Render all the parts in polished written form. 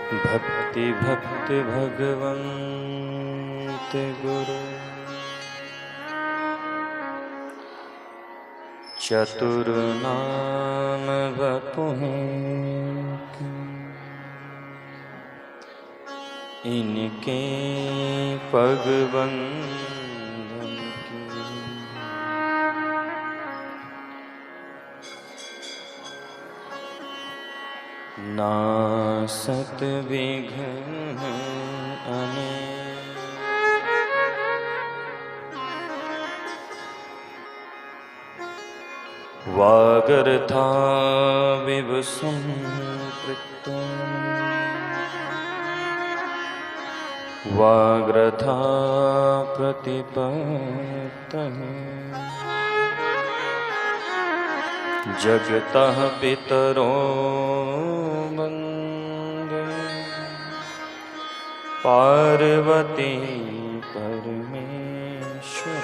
भक्ति भक्ति भगवन्त गुरु चतुर्नाम वपुहि इनके पग बंधन की। नासत विघ्न अनेक वागर्था विवसुंकृतो वाग्रथा प्रतिपत्तः जगतः पितरो वन्दे पार्वती परमेश्वर।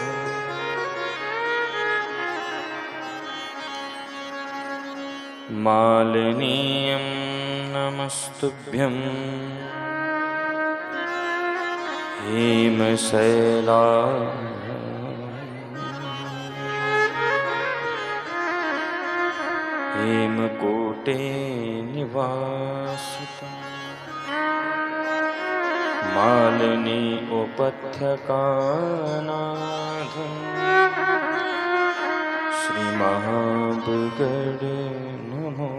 मालिनीं नमस्तुभ्यं हेमशैला हेमकूटे निवासिता मालिनी उपत्यकानाथं श्री महाबुगड़ नमो।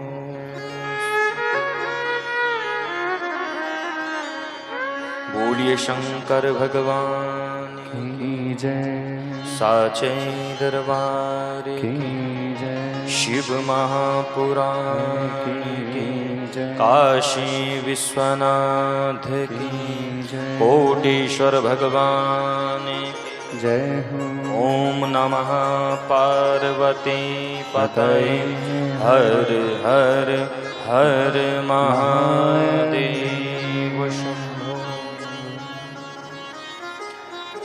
बोलिए शंकर भगवान की जय, साचे दरबार की जय, शिव महापुराण की जय, काशी विश्वनाथ की जय, कोटीश्वर भगवान जय हो। ओम नमः पार्वती पतये हर हर हर महादेव शंभो।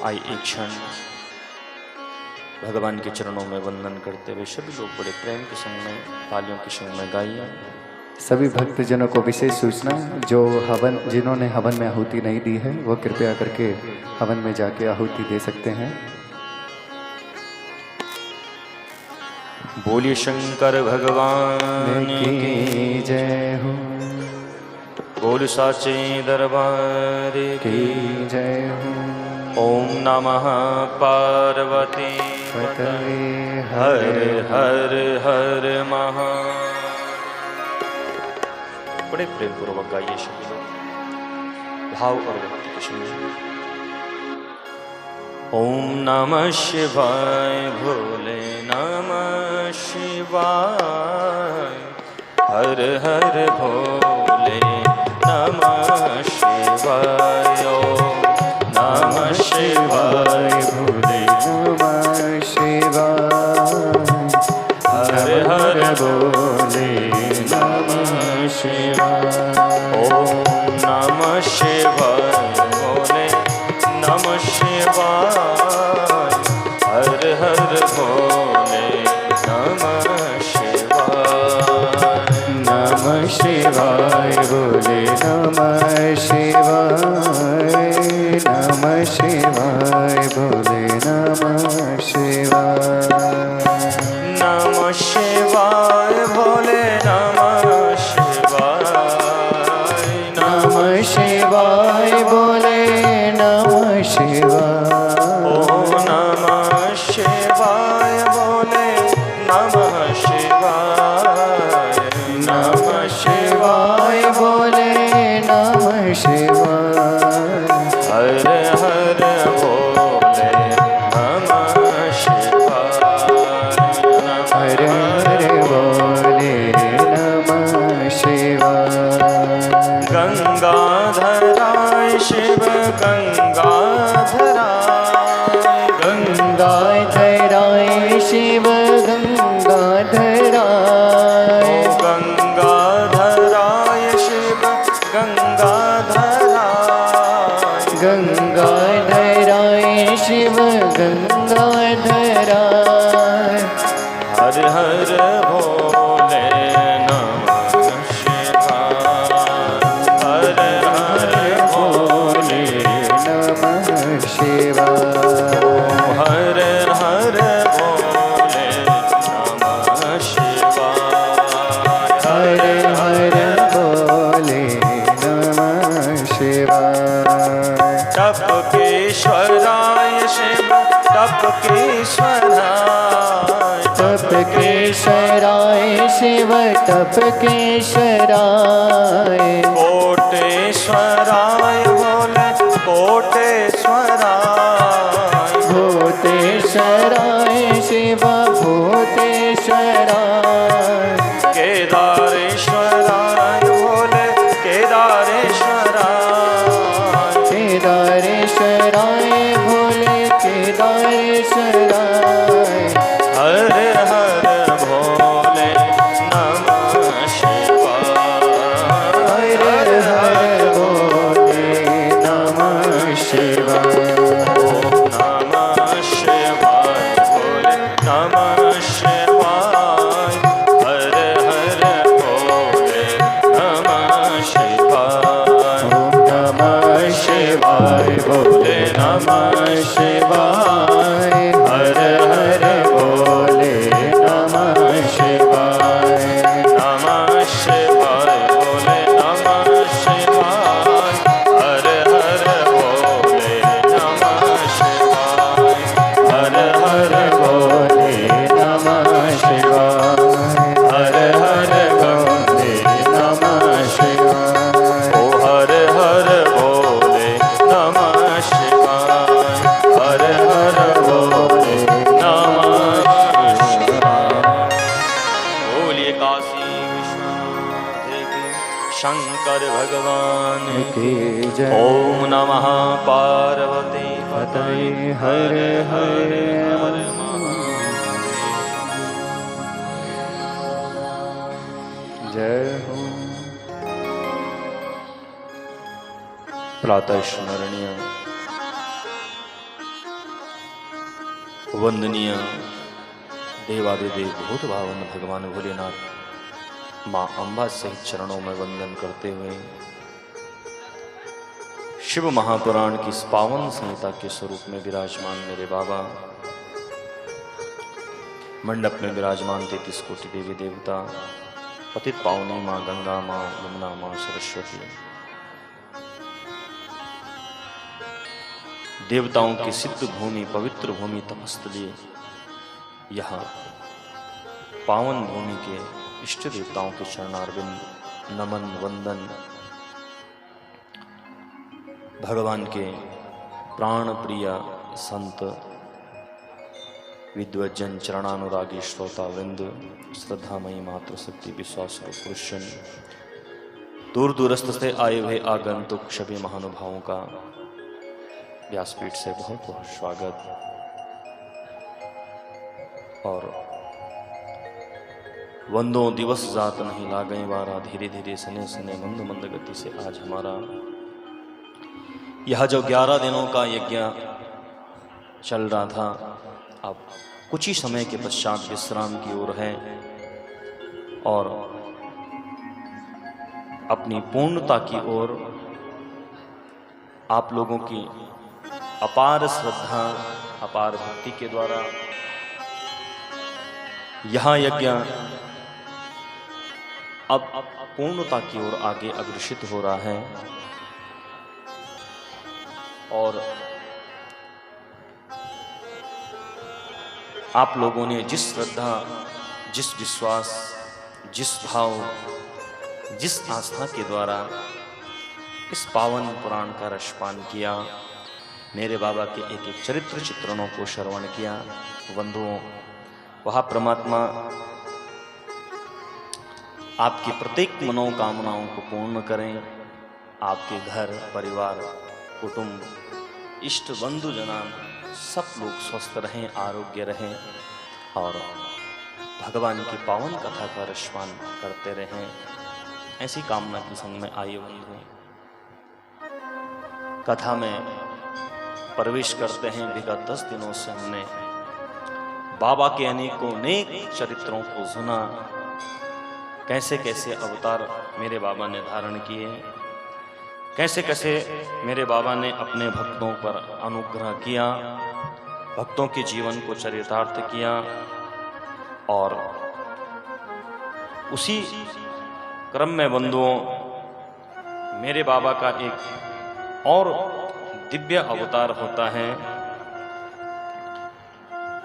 आई एक क्षण भगवान के चरणों में वंदन करते हुए सभी लोग बड़े प्रेम के संग में तालियों के संग में गाइए। सभी भक्तजनों को विशेष सूचना, जो जिन्होंने हवन में आहुति नहीं दी है वो कृपया करके हवन में जाके आहुति दे सकते हैं। बोलिए शंकर भगवान की जय हो, बोल साचे दरबार की जय हो। ओम नमः पार्वती पतये हर हर हर महा। बड़े प्रेम पूर्वक गाइए सभी लोग, भाव और भक्ति के संग। ओम नमः शिवाय भोले नमः शिवाय हर हर भोले नमः शिवाय। ओम नमः शिवाय भोले नमः शिवाय हर हर भोले नमः शिवाय। ओम नमः शिवाय भोले नमः शिवाय हर हर भोले नमः शिवाय। नमः शिवाय भोले नमः शिवाय, नमः शिवाय भोले नमः शिवाय। नमः शिवाय भोले नमः शिवाय। नमः शिवाय भोले नमः शिवाय। ओम नमः शिवाय भोले नमः शिवाय। नमः शिवाय भोले नमः शिवाय। हर हर भोले शिव तप केशराय कोटेश्वराय बोले कोटेश्वराय भूतेश्वराय शिव भूतेश्वराय केदारेश्वराय बोले केदारेश्वराय केदारेश्वराय भोले केदारेश्वराय हर हर भोले नमः शिवाय हर हर भोले नमः शिवाय नमः शिवाय भोले नमः शिवाय हर हर भोले नमः शिवाय नमः शिवाय भोले नमः शिवाय हर हर भोले नमः शिवाय नमः शिवाय भोले नमः शिवाय हर हर भोले नमः शिवाय हर हर भोले नमः शिवाय हर हर भोले नमः शिवाय ओ हर हर भोले नमः शिवाय हर हर भोले नमः शिवाय बोलिए काशी विश्वनाथ की शंकर भगवान की की जय ओम नमः पार्वती पतये हर हर जय हो प्रातः स्मरणीय वंदनीय देवादिदेव भूत भावन भगवान भोलेनाथ माँ अम्बा सहित चरणों में वंदन करते हुए शिव महापुराण की इस पावन संहिता के स्वरूप में विराजमान मेरे बाबा, मंडप में विराजमान 33 कोटि देवी देवता, पतित पावनी माँ गंगा, माँ यमुना, माँ सरस्वती, देवताओं की सिद्ध भूमि, पवित्र भूमि, तपस्थली, यहाँ पावन भूमि के इष्ट देवताओं के चरणारविंद नमन वंदन, भगवान के प्राण प्रिय संत विद्वज्जन चरणानुरागी श्रोता वृंद, श्रद्धामयी मातृशक्ति विश्वास पुरुषन, दूर दूरस्थ से आए हुए आगंतुक सभी महानुभावों का व्यासपीठ से बहुत बहुत स्वागत। और वंदो दिवस जात नहीं लागई वारा, धीरे धीरे सने सने मंद मंद गति से आज हमारा यह जो 11 दिनों का यज्ञ चल रहा था, अब कुछ ही समय के पश्चात विश्राम की ओर है और अपनी पूर्णता की ओर आप लोगों की अपार श्रद्धा, अपार भक्ति के द्वारा यह यज्ञ अब पूर्णता की ओर आगे अग्रसित हो रहा है। और आप लोगों ने जिस श्रद्धा, जिस विश्वास, जिस भाव, जिस आस्था के द्वारा इस पावन पुराण का रसपान किया, मेरे बाबा के एक एक चरित्र चित्रणों को श्रवण किया, बंधुओं, वह परमात्मा आपकी प्रत्येक मनोकामनाओं को पूर्ण करें। आपके घर परिवार, कुटुंब, इष्ट बंधु जना सब लोग स्वस्थ रहें, आरोग्य रहें और भगवान की पावन कथा का रसपान करते रहें, ऐसी कामना के संग में आइए बंधु कथा में प्रवेश करते हैं। विगत 10 दिनों से हमने बाबा के अनेकों चरित्रों को सुना, कैसे कैसे अवतार मेरे बाबा ने धारण किए, कैसे कैसे मेरे बाबा ने अपने भक्तों पर अनुग्रह किया, भक्तों के जीवन को चरितार्थ किया। और उसी क्रम में बंधुओं, मेरे बाबा का एक और दिव्य अवतार होता है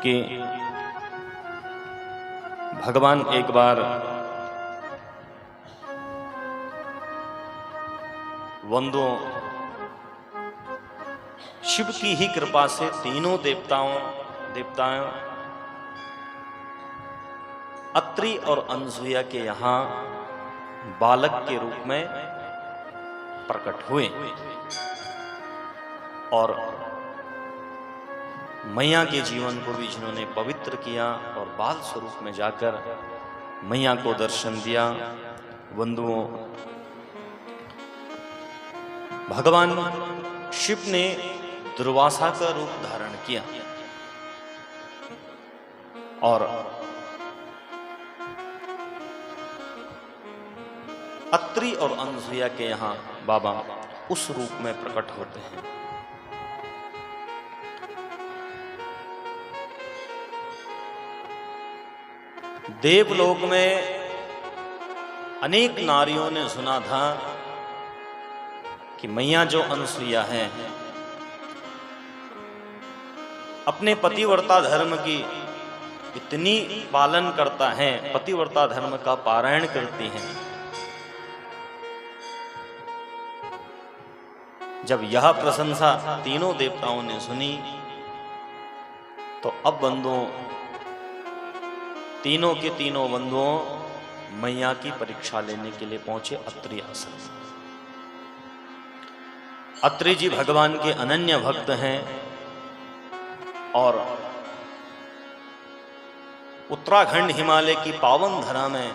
कि भगवान एक बार बंधुओं, शिव की ही कृपा से तीनों देवताओं अत्रि और अनसुईया के यहाँ बालक के रूप में प्रकट हुए और मैया के जीवन को भी जिन्होंने पवित्र किया और बाल स्वरूप में जाकर मैया को दर्शन दिया। बंधुओं, भगवान शिव ने दुर्वासा का रूप धारण किया और अत्रि और अनसुईया के यहाँ बाबा उस रूप में प्रकट होते हैं। देवलोक में अनेक नारियों ने सुना था कि मैया जो अनसुईया है अपने पतिव्रता धर्म की इतनी पालन करता है, पतिव्रता धर्म का पारायण करती हैं। जब यह प्रशंसा तीनों देवताओं ने सुनी तो अब बंधुओं, तीनों के तीनों बंधुओं मैया की परीक्षा लेने के लिए पहुंचे अत्रि आश्रम। अत्रि जी भगवान के अनन्य भक्त हैं और उत्तराखंड हिमालय की पावन धरा में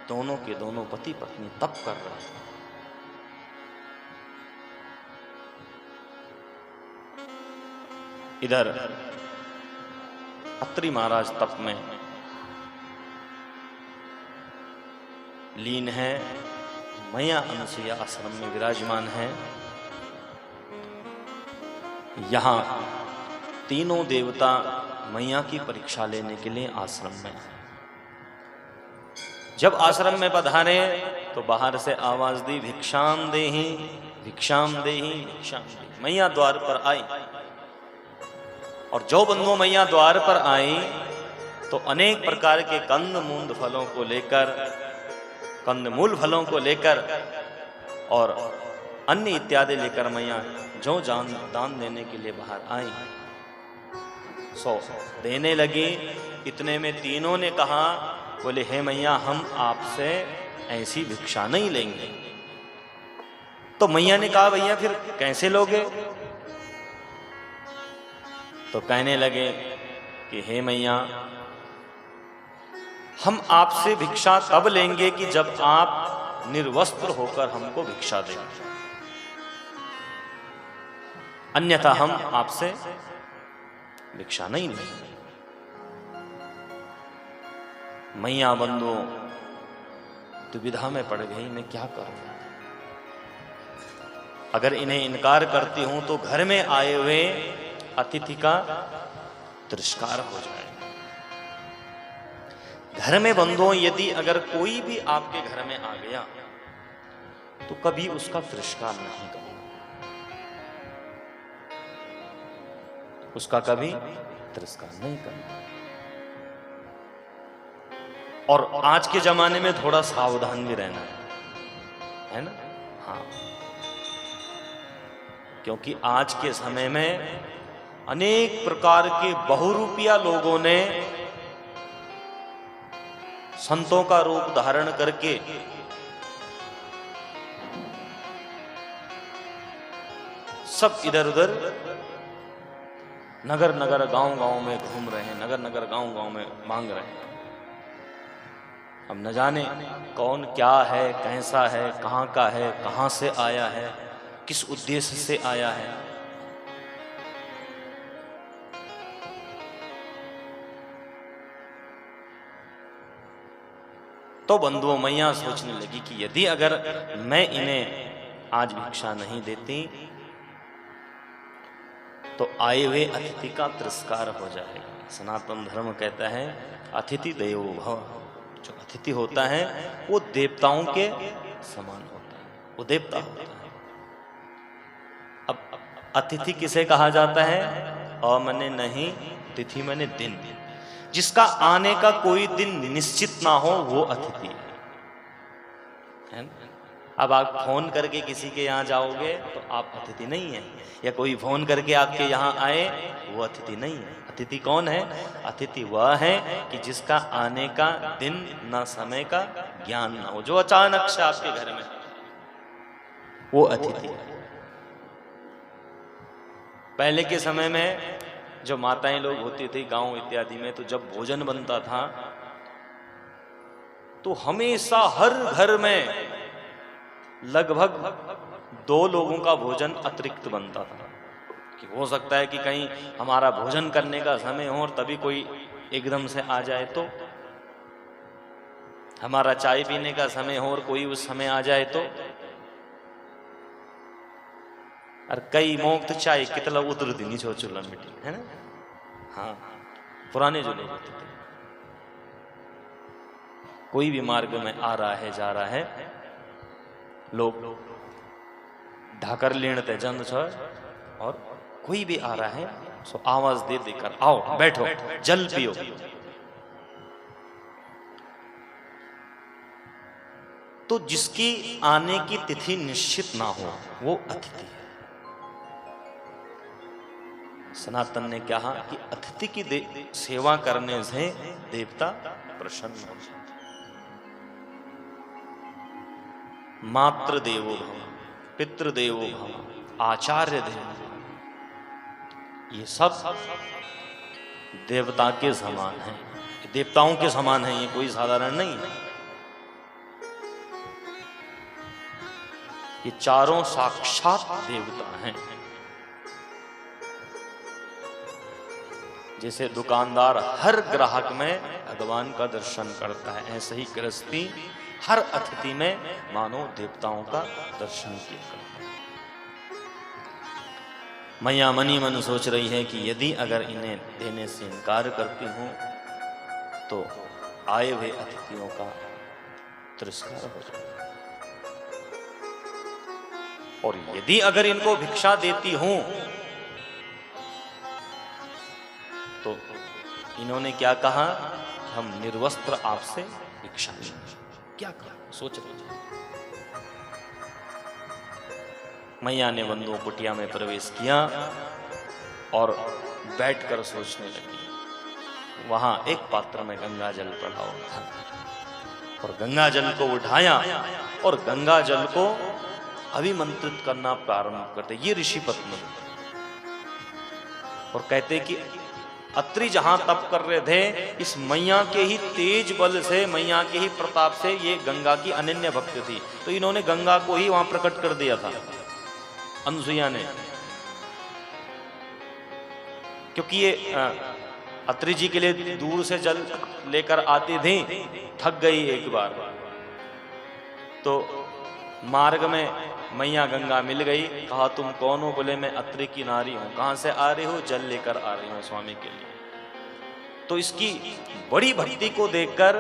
दोनों के दोनों पति पत्नी तप कर रहे हैं। इधर अत्रि महाराज तप में लीन है, मैया अनसुईया आश्रम में विराजमान है। यहां तीनों देवता मैया की परीक्षा लेने के लिए आश्रम में हैं। जब आश्रम में पधारे तो बाहर से आवाज दी, भिक्षाम देहि भिक्षाम देहि भिक्षाम देहि। मैया द्वार पर आई और जो बंधु मैया द्वार पर आई तो अनेक प्रकार के कंद मूंद फलों को लेकर, कंदमूल फलों को लेकर और अन्य इत्यादि लेकर मैया जो दान देने के लिए बाहर आई सो देने लगी। इतने में तीनों ने कहा, बोले हे मैया हम आपसे ऐसी भिक्षा नहीं लेंगे। तो मैया ने कहा भैया फिर कैसे लोगे? तो कहने लगे कि हे मैया हम आपसे भिक्षा तब लेंगे कि जब आप निर्वस्त्र होकर हमको भिक्षा देंगे, अन्यथा हम आपसे भिक्षा नहीं लेंगे। मैया बंधुओं दुविधा में पड़ गई, मैं क्या करूं? अगर इन्हें इनकार करती हूं तो घर में आए हुए अतिथि का तिरस्कार हो जाएगा। घर में बंधुओं यदि अगर कोई भी आपके घर में आ गया तो कभी उसका तिरस्कार नहीं करना, उसका कभी तिरस्कार नहीं करना। और आज के जमाने में थोड़ा सावधान भी रहना है ना? हाँ, क्योंकि आज के समय में अनेक प्रकार के बहुरूपिया लोगों ने संतों का रूप धारण करके सब इधर उधर नगर नगर गांव गांव में घूम रहे हैं, नगर नगर गांव गांव में मांग रहे हैं। अब न जाने कौन क्या है, कैसा है, कहां का है, कहां से आया है, किस उद्देश्य से आया है। तो बंधुओं मैया सोचने लगी कि यदि अगर मैं इन्हें आज भिक्षा नहीं देती तो आए हुए अतिथि का तिरस्कार हो जाएगा। सनातन धर्म कहता है अतिथि देवो भव। जो अतिथि होता है वो देवताओं के समान होता है, वो देवता होता है। अब अतिथि किसे कहा जाता है? अ मने नहीं, तिथि मने दिन। जिसका आने का कोई दिन निश्चित ना हो वो अतिथि है ना? अब आप फोन करके किसी के यहाँ जाओगे तो आप अतिथि नहीं हैं, या कोई फोन करके आपके यहाँ आए वो अतिथि नहीं है। अतिथि कौन है? अतिथि वह है कि जिसका आने का दिन ना समय का ज्ञान ना हो, जो अचानक से आपके घर में, वो अतिथि है। पहले के समय में जो माताएं लोग होती थी गांव इत्यादि में, तो जब भोजन बनता था तो हमेशा हर घर में लगभग 2 लोगों का भोजन अतिरिक्त बनता था। कि हो सकता है कि कहीं हमारा भोजन करने का समय हो और तभी कोई एकदम से आ जाए, तो हमारा चाय पीने का समय हो और कोई उस समय आ जाए तो, और कई मोक्त चाय कितला उतर दी छो चूल्हा मिट्टी है ना। हाँ, पुराने जो लोग होते थे, कोई भी मार्ग में आ रहा है जा रहा है, लोग ढाकर लेते जंद छ, और कोई भी आ रहा है सो आवाज दे देकर आओ बैठो जल पियो। तो जिसकी आने की तिथि निश्चित ना हो वो अतिथि है। सनातन ने कहा कि अतिथि की सेवा करने से देवता प्रसन्न हो जाते। मातृ देवो भव, पितृदेवो भव, आचार्य देवो, ये सब देवता के समान है, देवताओं के समान है, ये कोई साधारण नहीं है। ये चारों साक्षात देवता हैं। जैसे दुकानदार हर ग्राहक में भगवान का दर्शन करता है, ऐसे ही गृहस्थी हर अतिथि में मानो देवताओं का दर्शन किया करता है। मैया मनी मन सोच रही है कि यदि अगर इन्हें देने से इनकार करती हूं तो आए हुए अतिथियों का तिरस्कार हो जाएगा, और यदि अगर इनको भिक्षा देती हूं तो इन्होंने क्या कहा, हम निर्वस्त्र आपसे भिक्षा लेंगे। क्या कहा सोच लीजिए। मैया ने बंधुओं कुटिया में प्रवेश किया और बैठकर सोचने लगी। वहां एक पात्र में गंगा जल पड़ा हुआ था, और गंगा जल को उठाया और गंगा जल को अभिमंत्रित करना प्रारंभ करते ये ऋषि पत्नी, और कहते कि अत्रि जहां तप कर रहे थे, इस मैया के ही तेज बल से, मैया के ही प्रताप से ये गंगा की अनन्य भक्त थी, तो इन्होंने गंगा को ही वहां प्रकट कर दिया था अनसुईया ने। क्योंकि ये अत्रि जी के लिए दूर से जल लेकर आती थी, थक गई एक बार, तो मार्ग में मैया गंगा मिल गई। कहा तुम कौन हो? बोले मैं अत्रि की नारी हूं। कहां से आ रही हो? जल लेकर आ रही हूं स्वामी के लिए। तो इसकी बड़ी भक्ति को देखकर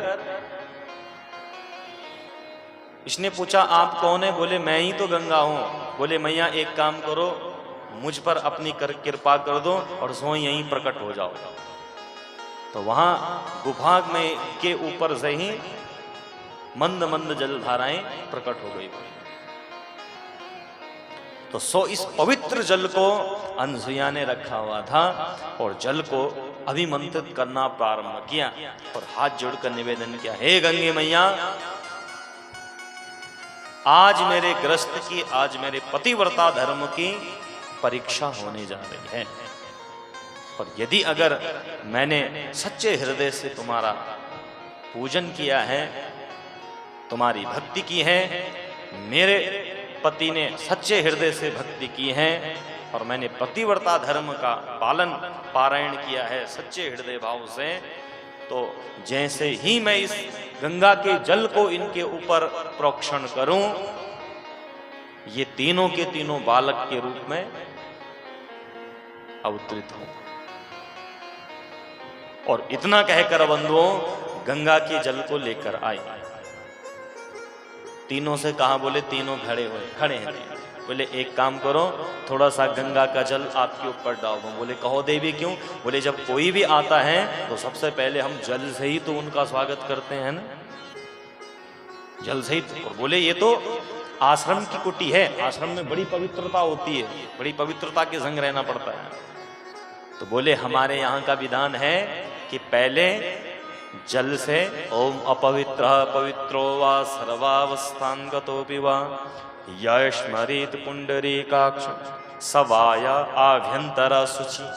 इसने पूछा आप कौन है? बोले मैं ही तो गंगा हूं। बोले मैया एक काम करो, मुझ पर अपनी कृपा कर दो और सो यहीं प्रकट हो जाओ। तो वहां गुफा में के ऊपर से ही मंद मंद जलधाराएं प्रकट हो गई। तो सो इस पवित्र जल को अनसुईया ने रखा हुआ था और जल को अभिमंत्रित करना प्रारंभ किया और हाथ जोड़कर निवेदन किया, हे गंगे मैया, आज मेरे गृहस्थ की, आज मेरे पतिव्रता धर्म की परीक्षा होने जा रही है, और यदि अगर मैंने सच्चे हृदय से तुम्हारा पूजन किया है, तुम्हारी भक्ति की है, मेरे पति ने सच्चे हृदय से भक्ति की है और मैंने पतिव्रता धर्म का पालन पारायण किया है सच्चे हृदय भाव से, तो जैसे ही मैं इस गंगा के जल को इनके ऊपर प्रोक्षण करूं, ये तीनों के तीनों बालक के रूप में अवतरित हो। और इतना कहकर बंधुओं गंगा के जल को लेकर आए। तीनों से कहा, बोले तीनों खड़े हैं। बोले एक काम करो, थोड़ा सा गंगा का जल आपके ऊपर डाल दो। बोले कहो देवी क्यों? बोले जब कोई भी आता है तो सबसे पहले हम जल से ही तो उनका स्वागत करते हैं ना। जल सहित। और बोले ये तो आश्रम की कुटी है, आश्रम में बड़ी पवित्रता होती है, बड़ी पवित्रता के संग रहना पड़ता है। तो बोले हमारे यहाँ का विधान है कि पहले जल से ओम अपवित्र पवित्रो वा सर्वावस्थान गतोपि वा यस्मरेत पुंडरीकाक्ष सवाया आभ्यंतर शुचि।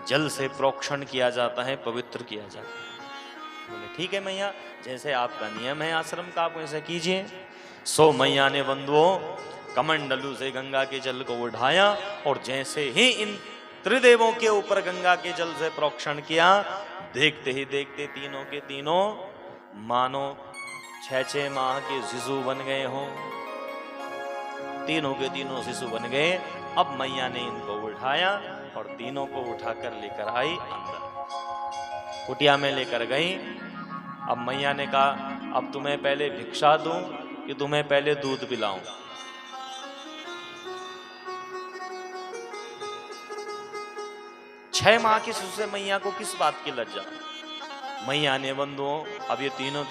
जल से प्रोक्षण किया जाता है, पवित्र किया जाता है। बोले ठीक है मैया, जैसे आपका नियम है आश्रम का, आप वैसे कीजिए। सो मैया ने बंधुओं कमंडलू से गंगा के जल को उठाया और जैसे ही इन त्रिदेवों के ऊपर गंगा के जल से प्रोक्षण किया, देखते ही देखते तीनों के तीनों मानो 6-6 माह के शिशु बन गए हों। तीनों के तीनों शिशु बन गए। अब मैया ने इनको उठाया और तीनों को उठाकर लेकर आई अंदर, कुटिया में लेकर गई। अब मैया ने कहा अब तुम्हें पहले भिक्षा दूं कि तुम्हें पहले दूध पिलाऊं? 6 माह की शिशु से मैया को किस बात की लज्जा? मैया ने बंधुओं अब ये तीनों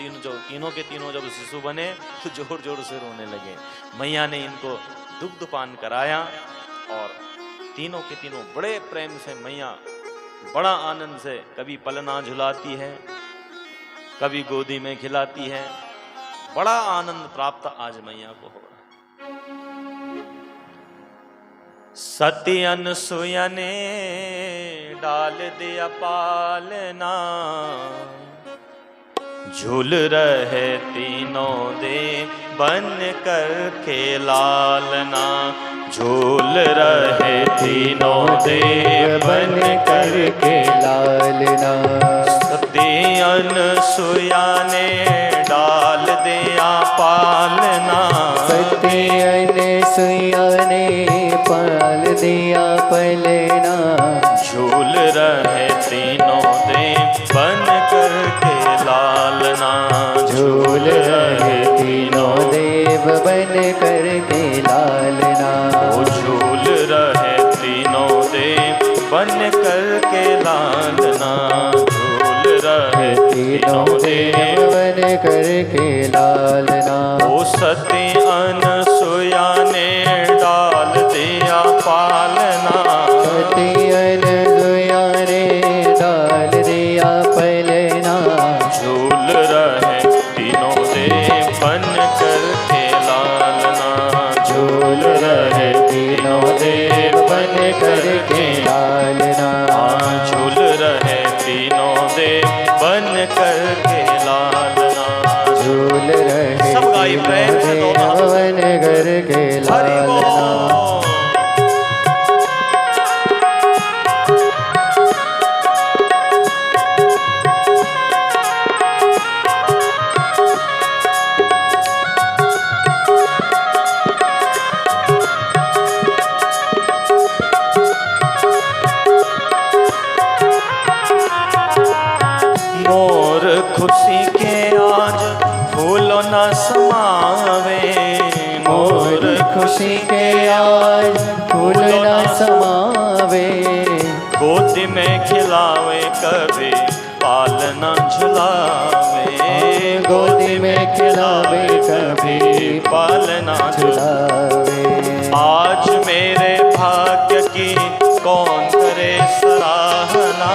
के तीनों जब शिशु बने तो जोर जोर से रोने लगे। मैया ने इनको दुग्ध पान कराया और तीनों के तीनों बड़े प्रेम से मैया बड़ा आनंद से कभी पलना झुलाती है, कभी गोदी में खिलाती है। बड़ा आनंद प्राप्त आज मैया को हो रहा। सती अनसुया ने डाल दिया पालना, झूल रहे तीनों दे बन कर के लालना। झूल रहे तीनों देव बन कर के लालना। सती अनसुया ने डाल दिया पालना, सती अनसुया ने पाल दिया पलना। झूल रहे तीनों देव बन कर के लालना। झूल रहे तीनों देव बन कर के लालना। झूल रहे तीनों देव बन कर के लालना। झूल रहे तीनों देव बन कर के लालना। ओ सती अनसुया ने डाल दिया पालना। सती अनसुया ने डाल दिया पलना। झूल रहे तीनों देव बन कर के लालना। झूल रहे तीनों देव बन कर के लालना। झूल रहे तीनों देव बन कर के लालना। झूल रहे सब गाई प्रेम से दोनों बन कर के लालना। खुशी के आज फूलों न समावे। मोर खुशी के आज फूल न समावे। गोदी में खिलावे कभी पालना झुलावे। गोदी में खिलावे कभी पालना झुलावे। आज मेरे भाग्य की कौन करे सराहना।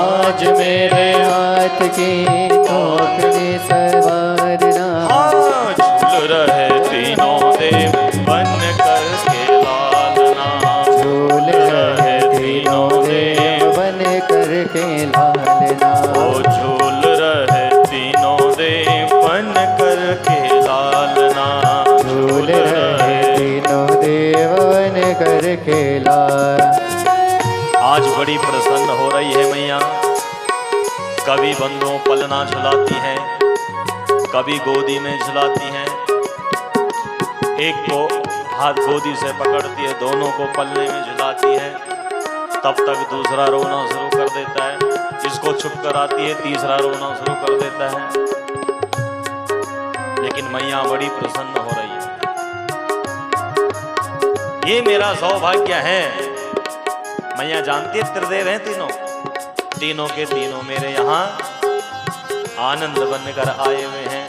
आज मेरे हाथ की ठोकरे सवारना। झूल रहे तीनों देव बन कर के लालना। झूल रहे तीनों देव बन कर के लालना। ओ झूल रहे तीनों देव बन कर के लालना। झूल रहे तीनों देव बन कर के लालना। आज बड़ी प्रसन्न हो रही है मैया। कभी बंदों पलना झुलाती हैं, कभी गोदी में झुलाती हैं। एक को हाथ गोदी से पकड़ती है, दोनों को पलने में झुलाती है। तब तक दूसरा रोना शुरू कर देता है। इसको चुप कराती है, तीसरा रोना शुरू कर देता है। लेकिन मैया बड़ी प्रसन्न हो रही है। ये मेरा सौभाग्य है। मैया जानती है त्रिदेव हैं तीनों, तीनों के तीनों मेरे यहाँ आनंद बनकर आए हुए हैं।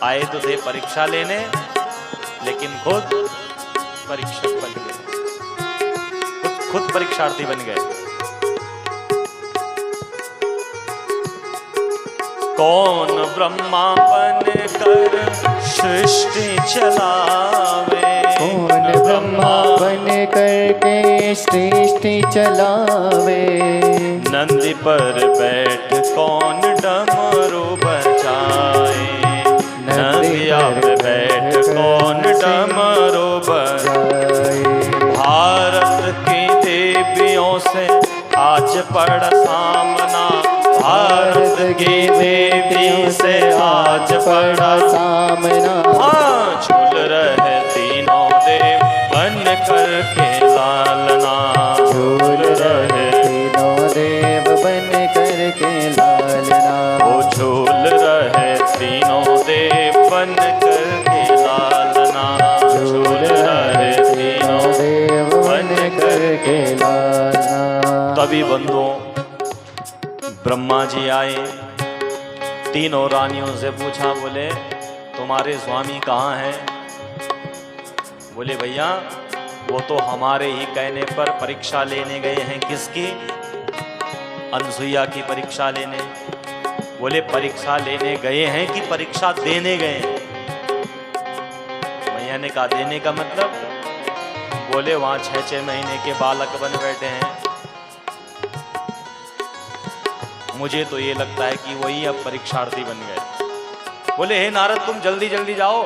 आए तो थे परीक्षा लेने, लेकिन खुद परीक्षक बन गए, खुद परीक्षार्थी बन गए। कौन ब्रह्मा बनकर सृष्टि चलावे, कौन ब्रह्मा बन करके सृष्टि चलावे, नंदी पर बैठ कौन डमरू बजाए, नदिया पे बैठ कौन डमरू बजाए। भारत की देवियों से आज पड़ा सामना, भारत की देवियों से आज पड़ा सामना। हाँ, झूल रहे तीनों देव बन करके लालना, झूल रहे तीनों देव बन करके लालना। वो झूल रहे तीनों देव बन करके लालना, झूल रहे तीनों देव बन करके लालना। तभी बंधुओं ब्रह्मा जी आए, तीनों रानियों से पूछा, बोले तुम्हारे स्वामी कहाँ हैं? बोले भैया वो तो हमारे ही कहने पर परीक्षा लेने गए हैं। किसकी? अनसुईया की परीक्षा लेने। बोले परीक्षा लेने गए हैं कि परीक्षा देने गए हैं? मैया ने कहा देने का मतलब? बोले वहां 6-6 महीने के बालक बन बैठे हैं, मुझे तो ये लगता है कि वही अब परीक्षार्थी बन गए। बोले हे नारद तुम जल्दी जल्दी जाओ,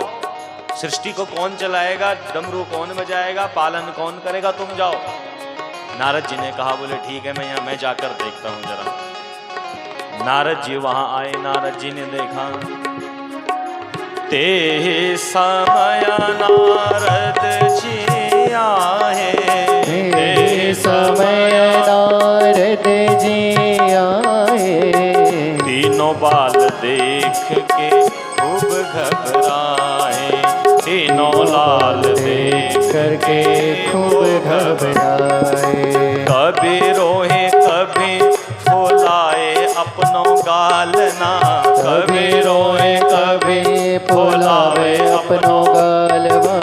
सृष्टि को कौन चलाएगा, डमरू कौन बजाएगा, पालन कौन करेगा, तुम जाओ। नारद जी ने कहा, बोले ठीक है मैं जाकर देखता हूं जरा। नारद जी वहां आए, नारद जी ने देखा, ते समय नारद जी आए, ते समय नारद जी आए, तीनों बाल देख के खूब घबराए, तीनों लाल देख करके खूब घबराए। कभी रोए कभी फुलाए अपनों गालना, कभी रोए कभी फुलावे अपनों गालवा।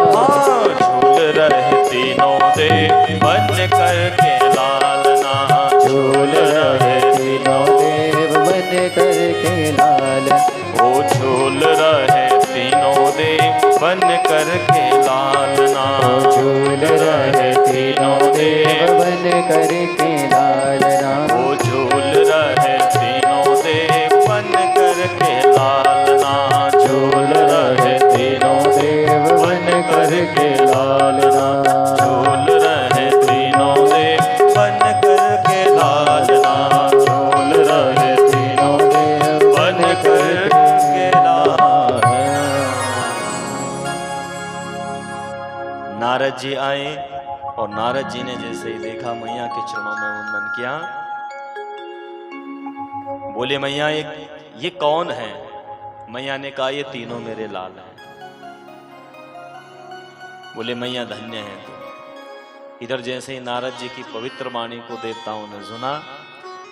झूल रहे तीनों देव बन करके लालना, झूल रहे तीनों देव बन करके लालना। वो झूल रहे तीनों देव बन करके लालना, झूल रहे तीनों देव बन करके लालना। वो झूल रहे तीनों देव बन करके लालना, झूल रहे तीनों देव बन करके लालना। झूल रहे तीनों देव बन करके लालना, झूल रहे तीनों देव बन करके लालना। नारद जी आए और नारद जी ने जैसे ही देखा मैया के चरणों में वंदन किया। बोले मैया ये कौन है? मैया ने कहा ये तीनों मेरे लाल हैं। बोले मैया धन्य है तू। इधर जैसे ही नारद जी की पवित्र वाणी को देवताओं ने सुना,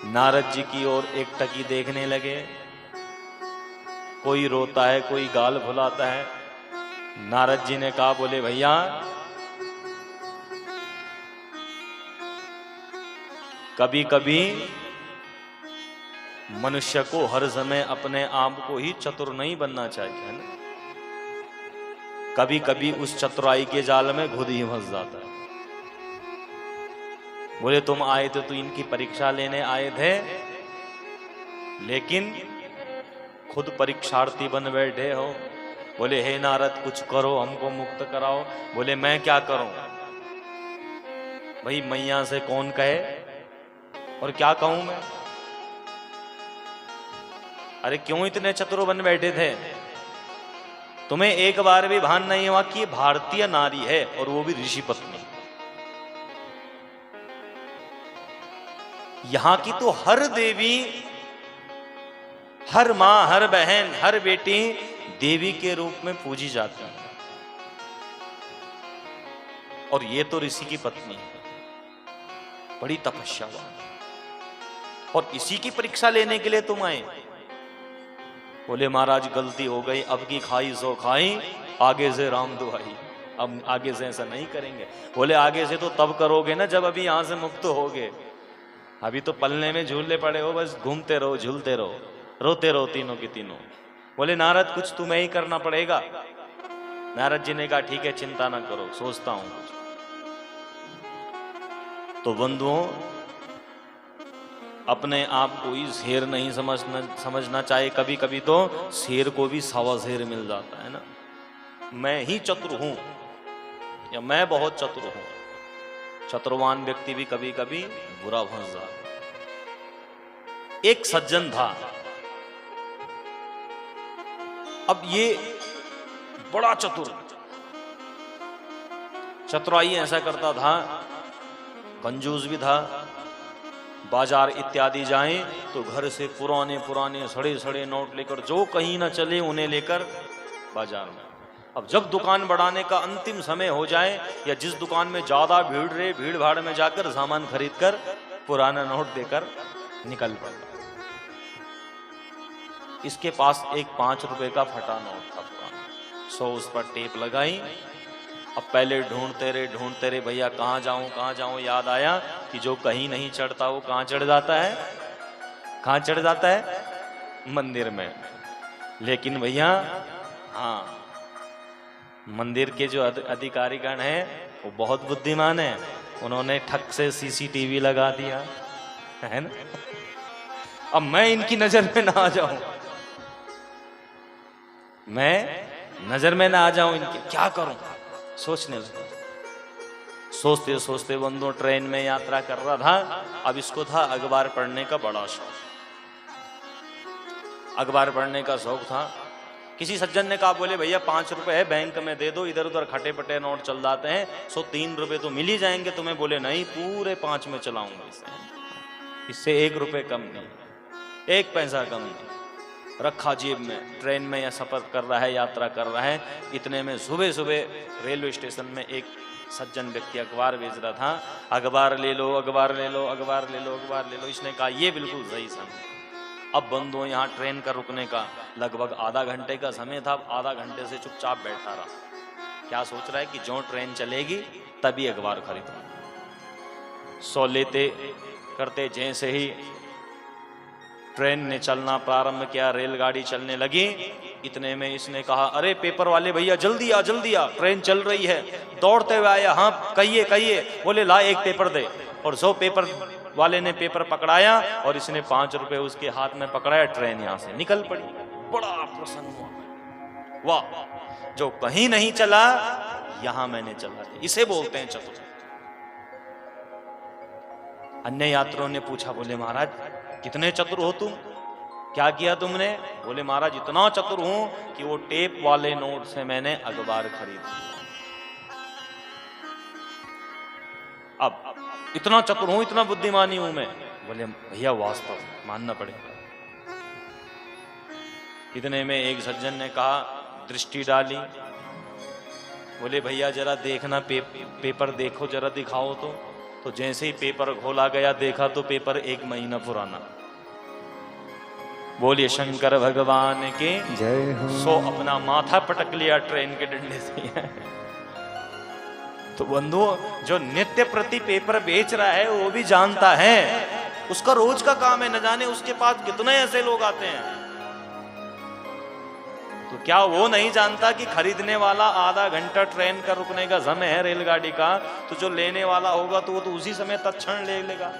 नारद जी की ओर एक टकी देखने लगे। कोई रोता है, कोई गाल फुलाता है। नारद जी ने कहा, बोले भैया कभी कभी मनुष्य को हर समय अपने आप को ही चतुर नहीं बनना चाहिए, है ना? कभी कभी उस चतुराई के जाल में खुद ही फंस जाता है। बोले तुम आए थे तो इनकी परीक्षा लेने आए थे, लेकिन खुद परीक्षार्थी बन बैठे हो। बोले हे नारद कुछ करो, हमको मुक्त कराओ। बोले मैं क्या करूं? भाई मैया से कौन कहे और क्या कहूं मैं? अरे क्यों इतने चतुर बन बैठे थे? तुम्हें एक बार भी भान नहीं हुआ कि ये भारतीय नारी है और वो भी ऋषि पत्नी। यहां की तो हर देवी, हर मां, हर बहन, हर बेटी देवी के रूप में पूजी जाती है, और ये तो ऋषि की पत्नी है, बड़ी तपस्या वाली। और इसी की परीक्षा लेने के लिए तुम आए? बोले महाराज गलती हो गई, अब की खाई सो खाई, आगे से राम दुहाई। अब आगे से ऐसा नहीं करेंगे। बोले आगे से तो तब करोगे ना जब अभी यहां से मुक्त होगे, अभी तो पलने में झूले पड़े हो, बस घूमते रहो, झूलते रहो, रोते रहो तीनों की तीनों। बोले नारद कुछ तुम्हें ही करना पड़ेगा। नारद जी ने कहा ठीक है, चिंता ना करो, सोचता हूं कुछ। तो बंधुओं, अपने आप को ही शेर नहीं समझना चाहिए। कभी कभी तो शेर को भी सवा शेर मिल जाता है ना। मैं ही चतुर हूं या मैं बहुत चतुर हूं, चतुर्वान व्यक्ति भी कभी कभी बुरा फंस जाता। एक सज्जन था, अब ये बड़ा चतुर, चतुराई ऐसा करता था, कंजूस भी था। बाजार इत्यादि जाएं तो घर से पुराने पुराने सड़े सड़े नोट लेकर, जो कहीं ना चले उन्हें लेकर बाजार में। अब जब दुकान बढ़ाने का अंतिम समय हो जाए या जिस दुकान में ज्यादा भीड़ रहे, भीड़ भाड़ में जाकर सामान खरीद कर पुराना नोट देकर निकल पड़ा। इसके पास एक 5 रुपए का फटा नोट था पुराना। 100 उस पर टेप लगाई। अब पहले ढूंढते रहे भैया कहाँ जाऊं। याद आया कि जो कहीं नहीं चढ़ता वो कहाँ चढ़ जाता है, कहाँ चढ़ जाता है, मंदिर में। लेकिन भैया हाँ, मंदिर के जो अधिकारीगण हैं वो बहुत बुद्धिमान है। उन्होंने ठक से सीसीटीवी लगा दिया है ना। अब मैं इनकी नजर में ना आ जाऊं, मैं नजर में ना आ जाऊं इनके, क्या करूं, सोचने लगा। सोचते सोचते बंधुओं ट्रेन में यात्रा कर रहा था। अब इसको था अखबार पढ़ने का बड़ा शौक, अखबार पढ़ने का शौक था। किसी सज्जन ने कहा, बोले भैया 5 रुपए है बैंक में दे दो, इधर उधर खटे पटे नोट चल जाते हैं, 3 रुपए तो मिल ही जाएंगे तुम्हें। बोले नहीं, पूरे 5 में चलाऊंगा, इससे 1 रुपए कम नहीं, 1 पैसा कम नहीं। रखा जेब में, ट्रेन में या सफर कर रहा है, यात्रा कर रहा है। इतने में सुबह सुबह रेलवे स्टेशन में एक सज्जन व्यक्ति अखबार बेच रहा था। अखबार ले लो, अखबार ले लो, अखबार ले लो, अखबार ले लो। इसने कहा ये बिल्कुल सही समय। अब बंधुओं यहाँ ट्रेन का रुकने का लगभग आधा घंटे का समय था। आधा घंटे से चुपचाप बैठा रहा। क्या सोच रहा है कि जो ट्रेन चलेगी तभी अखबार खरीदूंगा। सो लेते करते जैसे ही ट्रेन ने चलना प्रारंभ किया, रेलगाड़ी चलने लगी, इतने में इसने कहा, अरे पेपर वाले भैया जल्दी आ, जल्दी आ, ट्रेन चल रही है। दौड़ते हुए आया, हाँ कहिए कहिए। बोले ला 1 पेपर दे। और 100 पेपर वाले ने पेपर पकड़ाया और इसने 5 रुपए उसके हाथ में पकड़ाया। ट्रेन यहां से निकल पड़ी। बड़ा प्रसन्न हुआ, वाह, जो कहीं नहीं चला यहां मैंने चला दिया। इसे बोलते हैं चतुर। अन्य यात्रियों ने पूछा, बोले महाराज कितने चतुर हो तुम, क्या किया तुमने? बोले महाराज इतना चतुर हूं कि वो टेप वाले नोट से मैंने अखबार खरीद लिया। अब इतना चतुर हूं, इतना बुद्धिमानी हूं मैं। बोले भैया वास्तव मानना पड़ेगा। इतने में एक सज्जन ने कहा, दृष्टि डाली। बोले भैया जरा देखना, पेपर देखो जरा, दिखाओ तो जैसे ही पेपर खोला गया, देखा तो पेपर 1 महीना पुराना। बोलिए शंकर भगवान के जय हो। सो अपना माथा पटक लिया ट्रेन के डंडे से। तो बंधुओं, जो नित्य प्रति पेपर बेच रहा है वो भी जानता है उसका रोज का काम है, न जाने उसके पास कितने ऐसे लोग आते हैं। तो क्या वो नहीं जानता कि खरीदने वाला आधा घंटा ट्रेन का रुकने का समय है रेलगाड़ी का, तो जो लेने वाला होगा तो वो तो उसी समय तत्क्षण ले लेगा।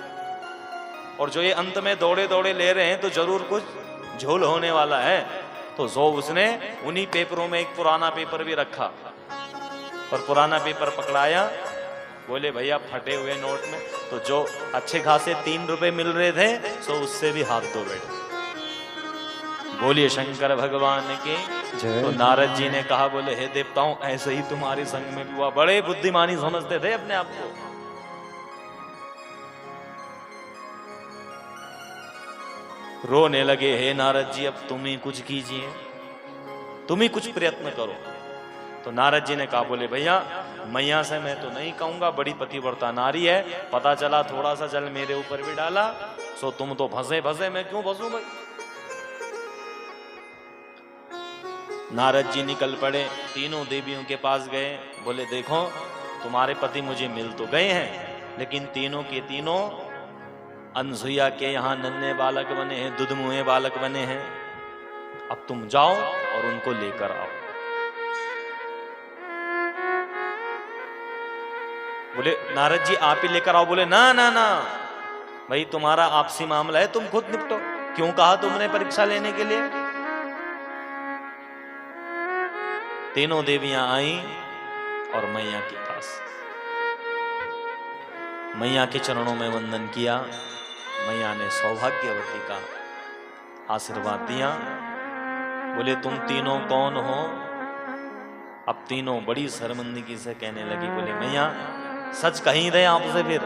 और जो ये अंत में दौड़े दौड़े ले रहे हैं तो जरूर कुछ झोल होने वाला है। तो जो उसने उन्हीं पेपरों में एक पुराना पेपर भी रखा और पुराना पेपर पकड़ाया। बोले भैया फटे हुए नोट में तो जो अच्छे खासे 3 रुपए मिल रहे थे, तो उससे भी हाथ धो बैठे। बोलिए शंकर भगवान के। तो नारद जी ने कहा, बोले हे देवताओं, ऐसे ही तुम्हारे संग में भी हुआ। बड़े बुद्धिमानी समझते थे अपने आप को। रोने लगे, हे नारद जी अब तुम ही कुछ कीजिए, तुम ही कुछ प्रयत्न करो। तो नारद जी ने कहा, बोले भैया मैया से मैं तो नहीं कहूंगा, बड़ी पतिव्रता नारी है, पता चला थोड़ा सा जल मेरे ऊपर भी डाला, सो तुम तो फंसे फंसे, मैं क्यों फंसू भाई। नारद जी निकल पड़े, तीनों देवियों के पास गए, बोले देखो तुम्हारे पति मुझे मिल तो गए हैं, लेकिन तीनों के तीनों अनसुईया के यहाँ नन्हे बालक बने हैं, दुधमुहे बालक बने हैं। अब तुम जाओ और उनको लेकर आओ। बोले नारद जी आप ही लेकर आओ। बोले ना ना ना भाई, तुम्हारा आपसी मामला है, तुम खुद निपटो। क्यों कहा तुमने परीक्षा लेने के लिए? तीनों देवियां आई और मैया के पास, मैया के चरणों में वंदन किया। मैया ने सौभाग्यवती का आशीर्वाद दिया। बोले तुम तीनों कौन हो? अब तीनों बड़ी शर्मिंदगी से कहने लगी। बोले मैया सच कहीं रहे आपसे फिर?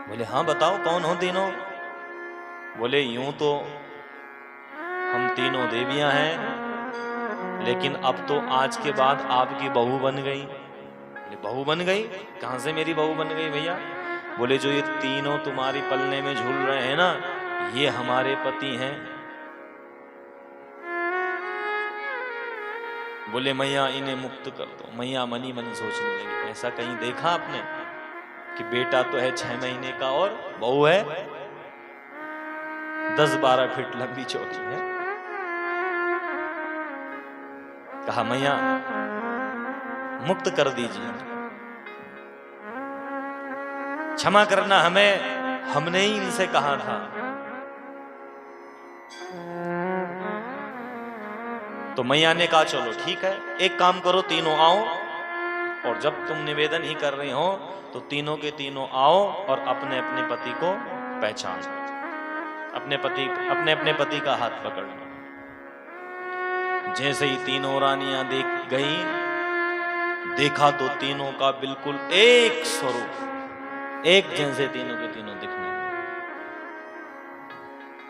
बोले हाँ बताओ कौन हो तीनों? बोले यूं तो हम तीनों देवियां हैं, लेकिन अब तो आज के बाद आपकी बहू बन गई। बहू बन गई? कहां से मेरी बहू बन गई भैया? बोले जो ये तीनों तुम्हारी पलने में झूल रहे हैं ना, ये हमारे पति हैं। बोले मैया इन्हें मुक्त कर दो। मैया मनी मन सोचने लगी, ऐसा कहीं देखा आपने कि बेटा तो है 6 महीने का और बहू है 10-12 फीट लंबी चौड़ी है। कहा मैया मुक्त कर दीजिए, क्षमा करना, हमने ही इनसे कहा था। तो मैया ने कहा चलो ठीक है, एक काम करो तीनों आओ, और जब तुम निवेदन ही कर रही हो तो तीनों के तीनों आओ और अपने अपने पति को पहचानो, अपने अपने पति का हाथ पकड़ना। जैसे ही तीनों रानियां देख गई, देखा तो तीनों का बिल्कुल एक स्वरूप, एक जैसे तीनों के तीनों दिखने।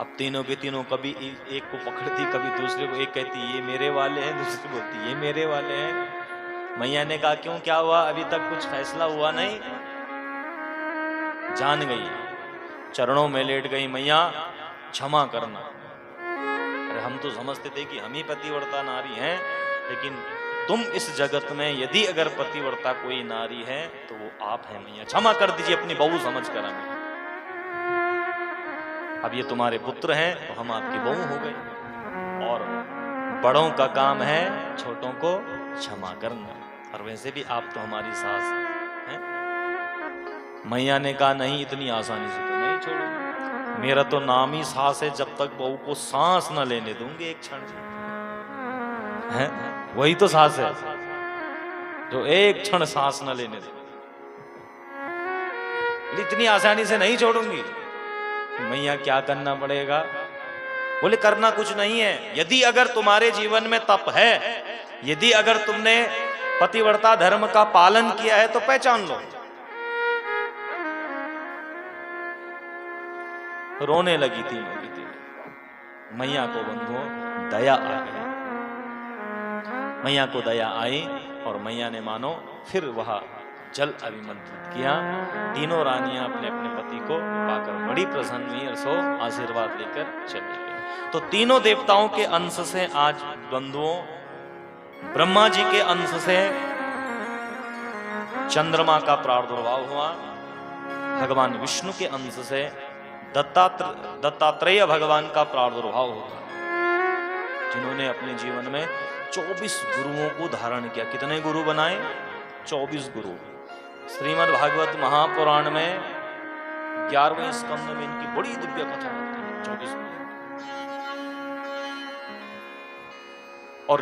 अब तीनों के तीनों कभी एक को पकड़ती, कभी दूसरे को, एक कहती ये मेरे वाले हैं, दूसरी बोलती ये मेरे वाले हैं। मैया ने कहा क्यों, क्या हुआ? अभी तक कुछ फैसला हुआ नहीं? जान गई, चरणों में लेट गई। मैया क्षमा करना, अरे हम तो समझते थे कि हम ही पतिव्रता नारी हैं, लेकिन तुम इस जगत में यदि अगर पतिव्रता कोई नारी है तो वो आप हैं। मैया क्षमा कर दीजिए, अपनी बहू समझ कर हमें। अब ये तुम्हारे पुत्र हैं तो हम आपकी बहू हो गए, और बड़ों का काम है छोटों को क्षमा करना, और वैसे भी आप तो हमारी सास हैं। मैया ने कहा नहीं, इतनी आसानी से तो नहीं छोड़ूंगी, मेरा तो नाम ही सास है, जब तक बहू को सांस न लेने दूंगी एक क्षण है, वही तो सास है जो एक क्षण सांस न लेने दे। इतनी आसानी से नहीं छोड़ूंगी। मैया क्या करना पड़ेगा? बोले करना कुछ नहीं है, यदि अगर तुम्हारे जीवन में तप है, यदि अगर तुमने पतिव्रता धर्म का पालन किया है तो पहचान लो। रोने लगी थी मैया को बंधुओं दया आ गई। मैया को दया आई और मैया ने मानो फिर वह जल अभिमंत्रित किया। तीनों रानियां अपने अपने पति को पाकर बड़ी प्रसन्न हुई और सो आशीर्वाद लेकर चली गई। तो तीनों देवताओं के अंश से आज बंधुओं, ब्रह्मा जी के अंश से चंद्रमा का प्रादुर्भाव हुआ, भगवान विष्णु के अंश से दत्तात्रेय भगवान का प्रादुर्भाव होता, जिन्होंने अपने जीवन में 24 गुरुओं को धारण किया। कितने गुरु बनाए? 24 गुरु। श्रीमद् भागवत महापुराण में 11वें स्कंद में इनकी बड़ी दिव्य कथा होती है। 24 और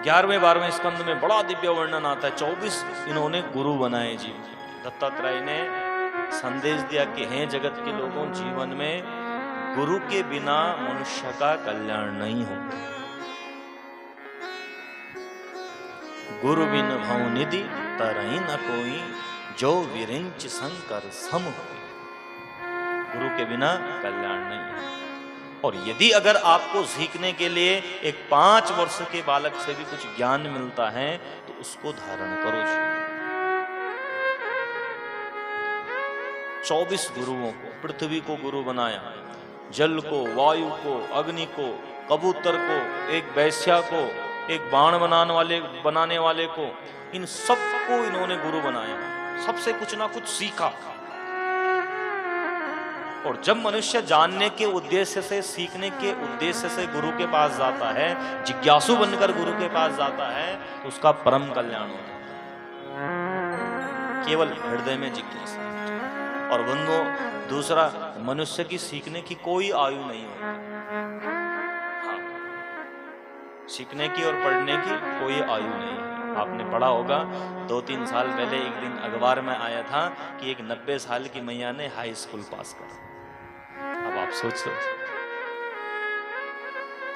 11वें 12वें स्कंद में बड़ा दिव्य वर्णन आता है। 24 इन्होंने गुरु बनाए जी। दत्तात्रेय ने संदेश दिया कि हे जगत के लोगों, जीवन में गुरु के बिना मनुष्य का कल्याण नहीं होता। गुरु बिन भव निधि तरहि न कोई, जो विरिंच शंकर सम होई। गुरु के बिना कल्याण नहीं है। और यदि अगर आपको सीखने के लिए एक 5 वर्ष के बालक से भी कुछ ज्ञान मिलता है तो उसको धारण करो। 24 गुरुओं को, पृथ्वी को गुरु बनाया, जल को, वायु को, अग्नि को, कबूतर को, एक वैश्या को, एक बाण बनाने वाले को, इन सबको इन्होंने गुरु बनाया, सबसे कुछ ना कुछ सीखा। और जब मनुष्य जानने के उद्देश्य से, सीखने के उद्देश्य से गुरु के पास जाता है, जिज्ञासु बनकर गुरु के पास जाता है, तो उसका परम कल्याण होता है। केवल हृदय में जिज्ञासा। और बंधुओं, दूसरा, मनुष्य की सीखने की कोई आयु नहीं होती। हाँ, सीखने की और पढ़ने की कोई आयु नहीं है। आपने पढ़ा होगा, 2-3 साल पहले एक दिन अखबार में आया था कि एक 90 साल की मैया ने हाई स्कूल पास करा। अब आप सोचो,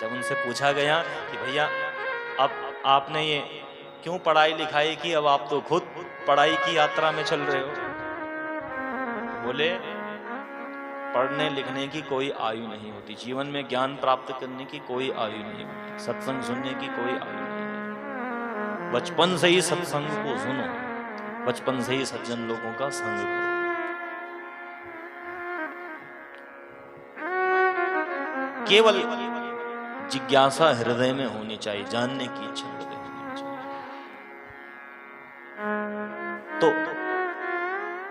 जब उनसे पूछा गया कि भैया अब आपने ये क्यों पढ़ाई लिखाई की, अब आप तो खुद पढ़ाई की यात्रा में चल रहे हो, बोले पढ़ने लिखने की कोई आयु नहीं होती, जीवन में ज्ञान प्राप्त करने की कोई आयु नहीं होती, सत्संग सुनने की कोई आयु नहीं है। बचपन से ही सत्संग को सुनो, बचपन से ही सज्जन लोगों का संग करो। केवल जिज्ञासा हृदय में होनी चाहिए, जानने की इच्छा हृदय में होनी चाहिए। तो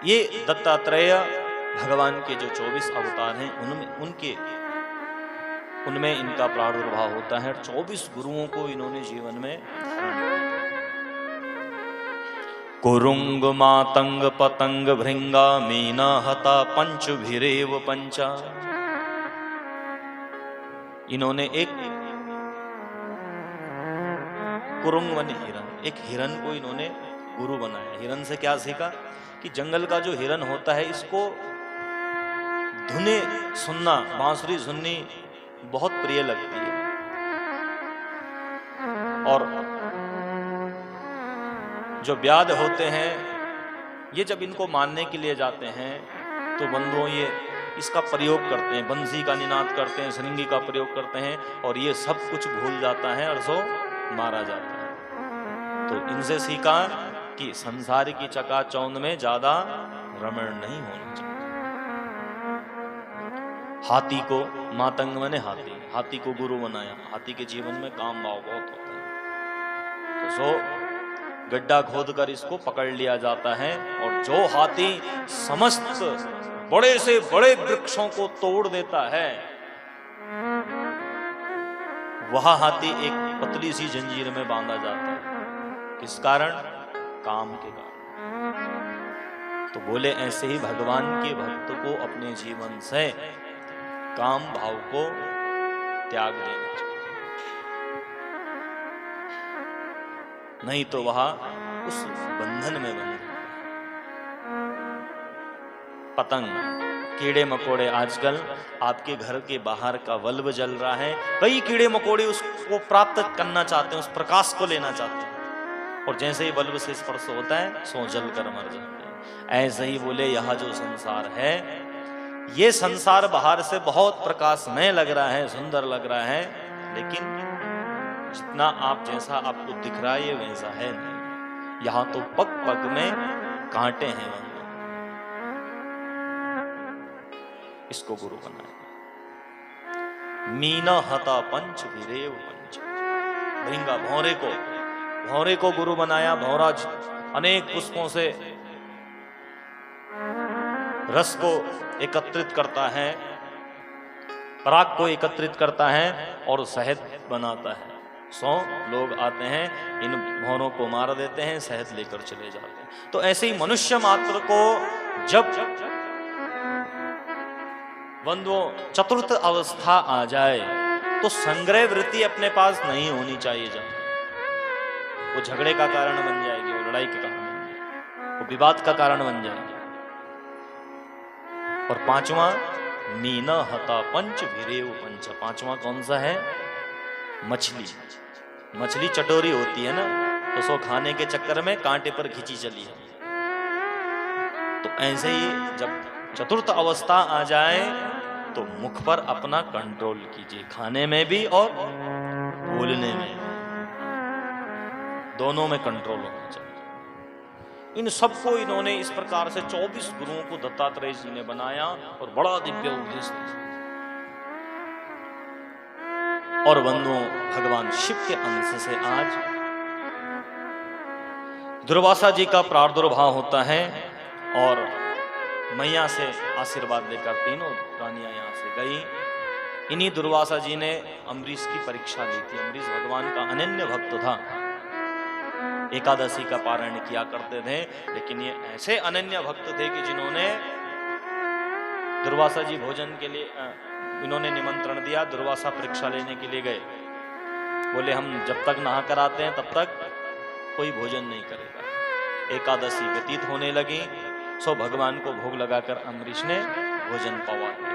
ये दत्तात्रेय भगवान के जो 24 अवतार हैं, उनमें इनका प्रादुर्भाव होता है। 24 गुरुओं को इन्होंने जीवन में धारण किया। कुरुंग मातंग पतंग भृंगा मीना हता पंच भिरेव पंचा। इन्होंने एक कुरुंग वन हिरन, एक हिरन को इन्होंने गुरु बनाया। हिरन से क्या सीखा कि जंगल का जो हिरन होता है, इसको धुने सुनना, बांसुरी सुननी बहुत प्रिय लगती है। और जो व्याध होते हैं, ये जब इनको मारने के लिए जाते हैं तो बंधुओं ये इसका प्रयोग करते हैं, बंसी का निनाद करते हैं, श्रृंगी का प्रयोग करते हैं, और ये सब कुछ भूल जाता है और सो मारा जाता है। तो इनसे सीखा कि संसार की चकाचौंध में ज्यादा रमण नहीं होना चाहिए। हाथी को, मातंग माने हाथी को गुरु बनाया। हाथी के जीवन में काम भाव बहुत होता है, तो सो गड्ढा खोदकर इसको पकड़ लिया जाता है। और जो हाथी समस्त बड़े से बड़े वृक्षों को तोड़ देता है, वह हाथी एक पतली सी जंजीर में बांधा जाता है। किस कारण? काम के कारण। तो बोले ऐसे ही भगवान के भक्त को अपने जीवन से काम भाव को त्याग देना चाहिए, नहीं तो वह उस बंधन में बंध। पतंग, कीड़े मकोड़े, आजकल आपके घर के बाहर का बल्ब जल रहा है, कई कीड़े मकोड़े उसको प्राप्त करना चाहते हैं, उस प्रकाश को लेना चाहते हैं, और जैसे ही बल्ब से स्पर्श होता है सो जल कर मर जाते हैं। ऐसे ही बोले यह जो संसार है, ये संसार बाहर से बहुत प्रकाशमय लग रहा है, सुंदर लग रहा है, लेकिन जितना आप जैसा आपको दिख रहा है ये वैसा है नहीं। यहाँ तो पग पग में कांटे हैं। इसको गुरु बनाया। मीना हता पंच वीरेव पंच। भृंगा, भौरे को गुरु बनाया। भौरा अनेक पुष्पों से रस को एकत्रित करता है, पराग को एकत्रित करता है और शहद बनाता है। 100 लोग आते हैं, इन भौरों को मार देते हैं, शहद लेकर चले जाते हैं। तो ऐसे ही मनुष्य मात्र को जब बंधुओं चतुर्थ अवस्था आ जाए तो संग्रह वृत्ति अपने पास नहीं होनी चाहिए। जब वो झगड़े का कारण बन जाएगी, वो लड़ाई के कारण बन जाएगी, वो विवाद का कारण बन जाएगी। और 5वां मीना हता पंच वीरेव पंच। 5वां कौन सा है? मछली चटोरी होती है ना, तो सो खाने के चक्कर में कांटे पर खींची चली है। तो ऐसे ही जब चतुर्थ अवस्था आ जाए तो मुख पर अपना कंट्रोल कीजिए, खाने में भी और बोलने में, दोनों में कंट्रोल होना चाहिए। इन सबको इन्होंने इस प्रकार से 24 गुरुओं को दत्तात्रेय जी ने बनाया और बड़ा दिव्य उपदेश दिया। और बंधुओं, भगवान शिव के अंश से आज दुर्वासा जी का प्रादुर्भाव होता है और मैया से आशीर्वाद लेकर तीनों रानियां यहाँ से गई। इन्हीं दुर्वासा जी ने अम्बरीश की परीक्षा ली थी। अम्बरीश भगवान का अनन्य भक्त था, एकादशी का पारायण किया करते थे, लेकिन ये ऐसे अनन्य भक्त थे कि जिन्होंने दुर्वासा जी भोजन के लिए इन्होंने निमंत्रण दिया, दुर्वासा परीक्षा लेने के लिए गए। बोले हम जब तक नहा कर आते हैं तब तक कोई भोजन नहीं करेगा। एकादशी व्यतीत होने लगी, सो भगवान को भोग लगाकर अम्बरीश ने भोजन पवा दिया।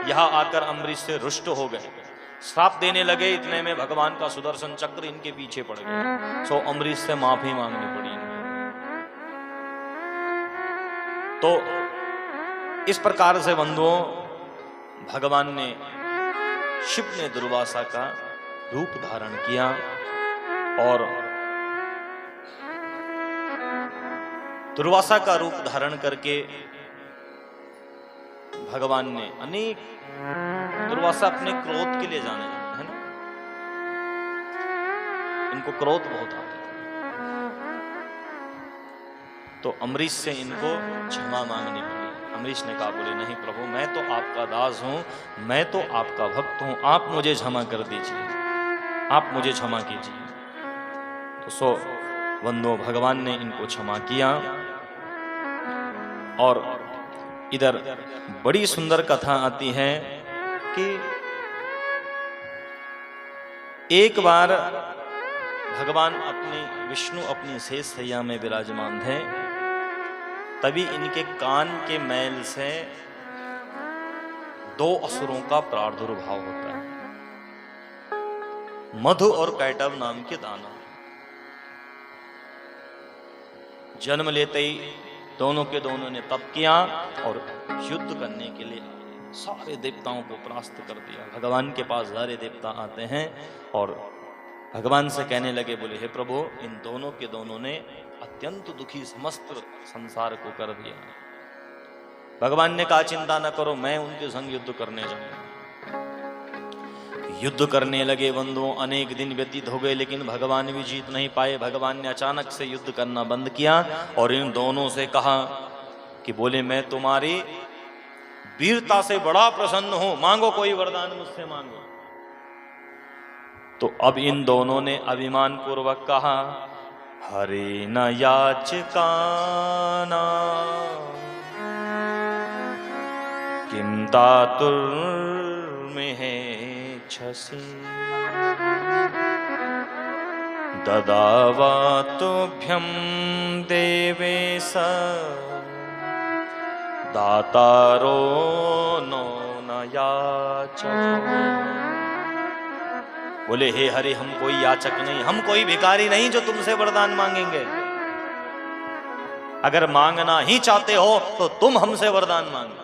यहाँ आकर अम्बरीश से रुष्ट हो गए, श्राप देने लगे। इतने में भगवान का सुदर्शन चक्र इनके पीछे पड़ गया, सो अम्बरीश से माफी मांगनी पड़ी इनको। तो इस प्रकार से बंधुओं, भगवान ने शिव ने दुर्वासा का रूप धारण किया और दुर्वासा का रूप धारण करके भगवान ने अनेक, दुर्वासा अपने क्रोध के लिए जाने जाते हैं ना, इनको क्रोध बहुत आता था। तो अम्बरीश से इनको क्षमा मांगनी पड़ी। अम्बरीश ने कहा, बोले नहीं प्रभु, मैं तो आपका दास हूं, मैं तो आपका भक्त हूं, आप मुझे क्षमा कर दीजिए, आप मुझे क्षमा कीजिए। तो सो बंधुओं, भगवान ने इनको क्षमा किया। और इधर बड़ी सुंदर कथा आती है कि एक बार भगवान विष्णु अपनी शेष सैया में विराजमान थे, तभी इनके कान के मैल से दो असुरों का प्रादुर्भाव होता है, मधु और कैटव नाम के दानव। जन्म लेते ही दोनों के दोनों ने तप किया और युद्ध करने के लिए सारे देवताओं को परास्त कर दिया। भगवान के पास सारे देवता आते हैं और भगवान से कहने लगे, बोले हे प्रभु, इन दोनों के दोनों ने अत्यंत दुखी समस्त संसार को कर दिया। भगवान ने कहा, चिंता न करो, मैं उनके संग युद्ध करने जाऊंगा। युद्ध करने लगे बंधुओं, अनेक दिन व्यतीत हो गए, लेकिन भगवान भी जीत नहीं पाए। भगवान ने अचानक से युद्ध करना बंद किया और इन दोनों से कहा कि बोले मैं तुम्हारी वीरता से बड़ा प्रसन्न हूं, मांगो कोई वरदान मुझसे मांगो। तो अब इन दोनों ने अभिमान पूर्वक कहा, हरे न याचकाना किम तातुर्मे है छसी ददावा तुभ्यं देवेश दातारो नो न याचको। बोले हे हरि, हम कोई याचक नहीं, हम कोई भिखारी नहीं जो तुमसे वरदान मांगेंगे। अगर मांगना ही चाहते हो तो तुम हमसे वरदान मांगो।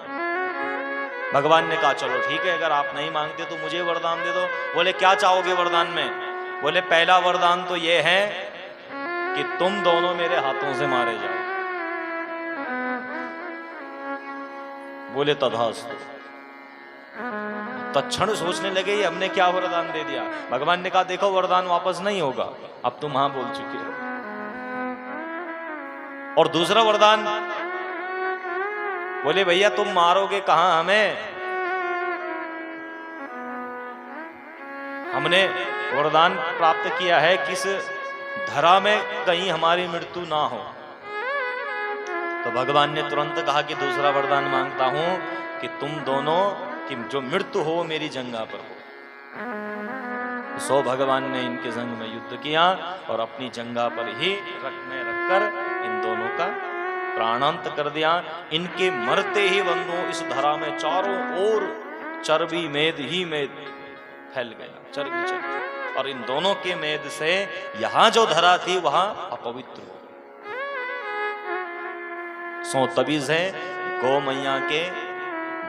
भगवान ने कहा चलो ठीक है, अगर आप नहीं मांगते तो मुझे वरदान दे दो। बोले क्या चाहोगे वरदान में? बोले पहला वरदान तो यह है कि तुम दोनों मेरे हाथों से मारे जाओ। बोले तथास्तु। तत्क्षण सोचने लगे ये हमने क्या वरदान दे दिया। भगवान ने कहा देखो वरदान वापस नहीं होगा, अब तुम हां बोल चुके हो। और दूसरा वरदान, बोले भैया तुम मारोगे कहां हमें? हमने वरदान प्राप्त किया है किस धरा में कहीं हमारी मृत्यु ना हो। तो भगवान ने तुरंत कहा कि दूसरा वरदान मांगता हूं कि तुम दोनों की जो मृत्यु हो मेरी जंगा पर हो। सो भगवान ने इनके संग में युद्ध किया और अपनी जंगा पर ही रखकर इन दोनों का प्राणांत कर दिया। इनके मरते ही बंधुओं इस धरा में चारों ओर चर्बी मेद ही मेद फैल गया, चर्बी चर्बी। और इन दोनों के मेद से यहां जो धरा थी वहां अपवित्र हो गई। सो तभी से गौ मैया के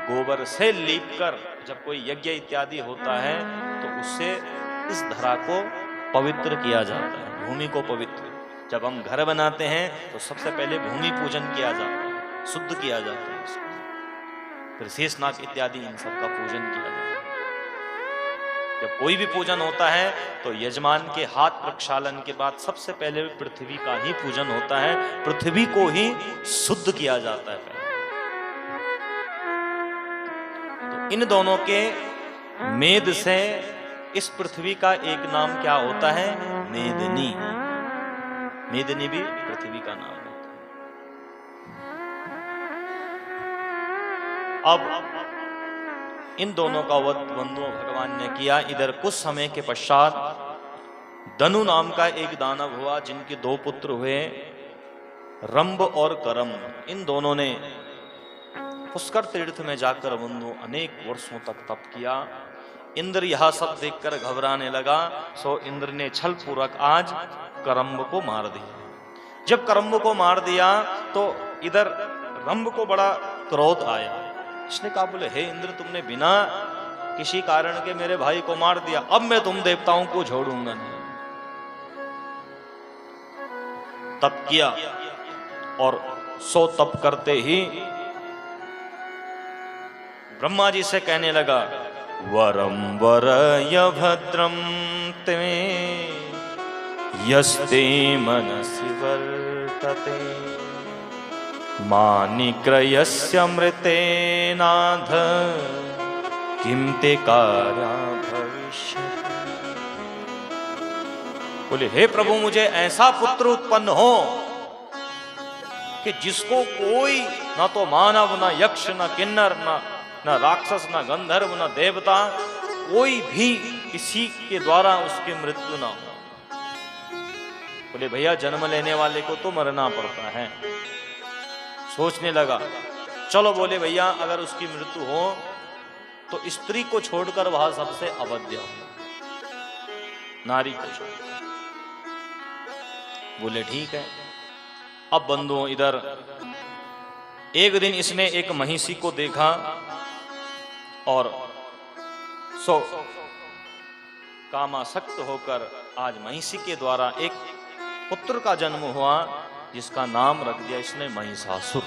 गोबर से लीपकर जब कोई यज्ञ इत्यादि होता है तो उससे इस धरा को पवित्र किया जाता है, भूमि को पवित्र। जब हम घर बनाते हैं तो सबसे पहले भूमि पूजन किया जाता है, शुद्ध किया जाता है उसको। फिर शेषनाग इत्यादि इन सब का पूजन किया जाता है। जब कोई भी पूजन होता है तो यजमान के हाथ प्रक्षालन के बाद सबसे पहले पृथ्वी का ही पूजन होता है, पृथ्वी को ही शुद्ध किया जाता है पहले। तो इन दोनों के मेद से इस पृथ्वी का एक नाम क्या होता है? मेदिनी। मेदिनी भी पृथ्वी का नाम होता है। अब इन दोनों का वध बंधुओं भगवान ने किया। इधर कुछ समय के पश्चात धनु नाम का एक दानव हुआ, जिनके दो पुत्र हुए, रंभ और करम। इन दोनों ने पुष्कर तीर्थ में जाकर बंधु अनेक वर्षों तक तप किया। इंद्र यह सब देखकर घबराने लगा, सो इंद्र ने छल पूर्वक आज करम्ब को मार दिया। जब करम्ब को मार दिया तो इधर रंभ को बड़ा क्रोध आया। इसने कहा, बोले हे इंद्र, तुमने बिना किसी कारण के मेरे भाई को मार दिया, अब मैं तुम देवताओं को छोड़ूंगा नहीं। तप किया और सो तप करते ही ब्रह्मा जी से कहने लगा, वरम वरय भद्रम ते यस्ते मनसि वर्तते मानिक्रयस्य मृतेनाध किम ते कार्या भविष्यति। बोले हे प्रभु, मुझे ऐसा पुत्र उत्पन्न हो कि जिसको कोई ना तो मानव, ना यक्ष, ना किन्नर, ना राक्षस, ना गंधर्व, ना देवता, कोई भी किसी के द्वारा उसकी मृत्यु ना हो। बोले भैया, जन्म लेने वाले को तो मरना पड़ता है। सोचने लगा, चलो बोले भैया, अगर उसकी मृत्यु हो तो स्त्री को छोड़कर वह सबसे अवध्य हो, नारी को छोड़। बोले ठीक है। अब बंधुओं, इधर एक दिन इसने एक महिषी को देखा और सो कामासक्त होकर आज महिषी के द्वारा एक पुत्र का जन्म हुआ, जिसका नाम रख दिया इसने महिषासुर।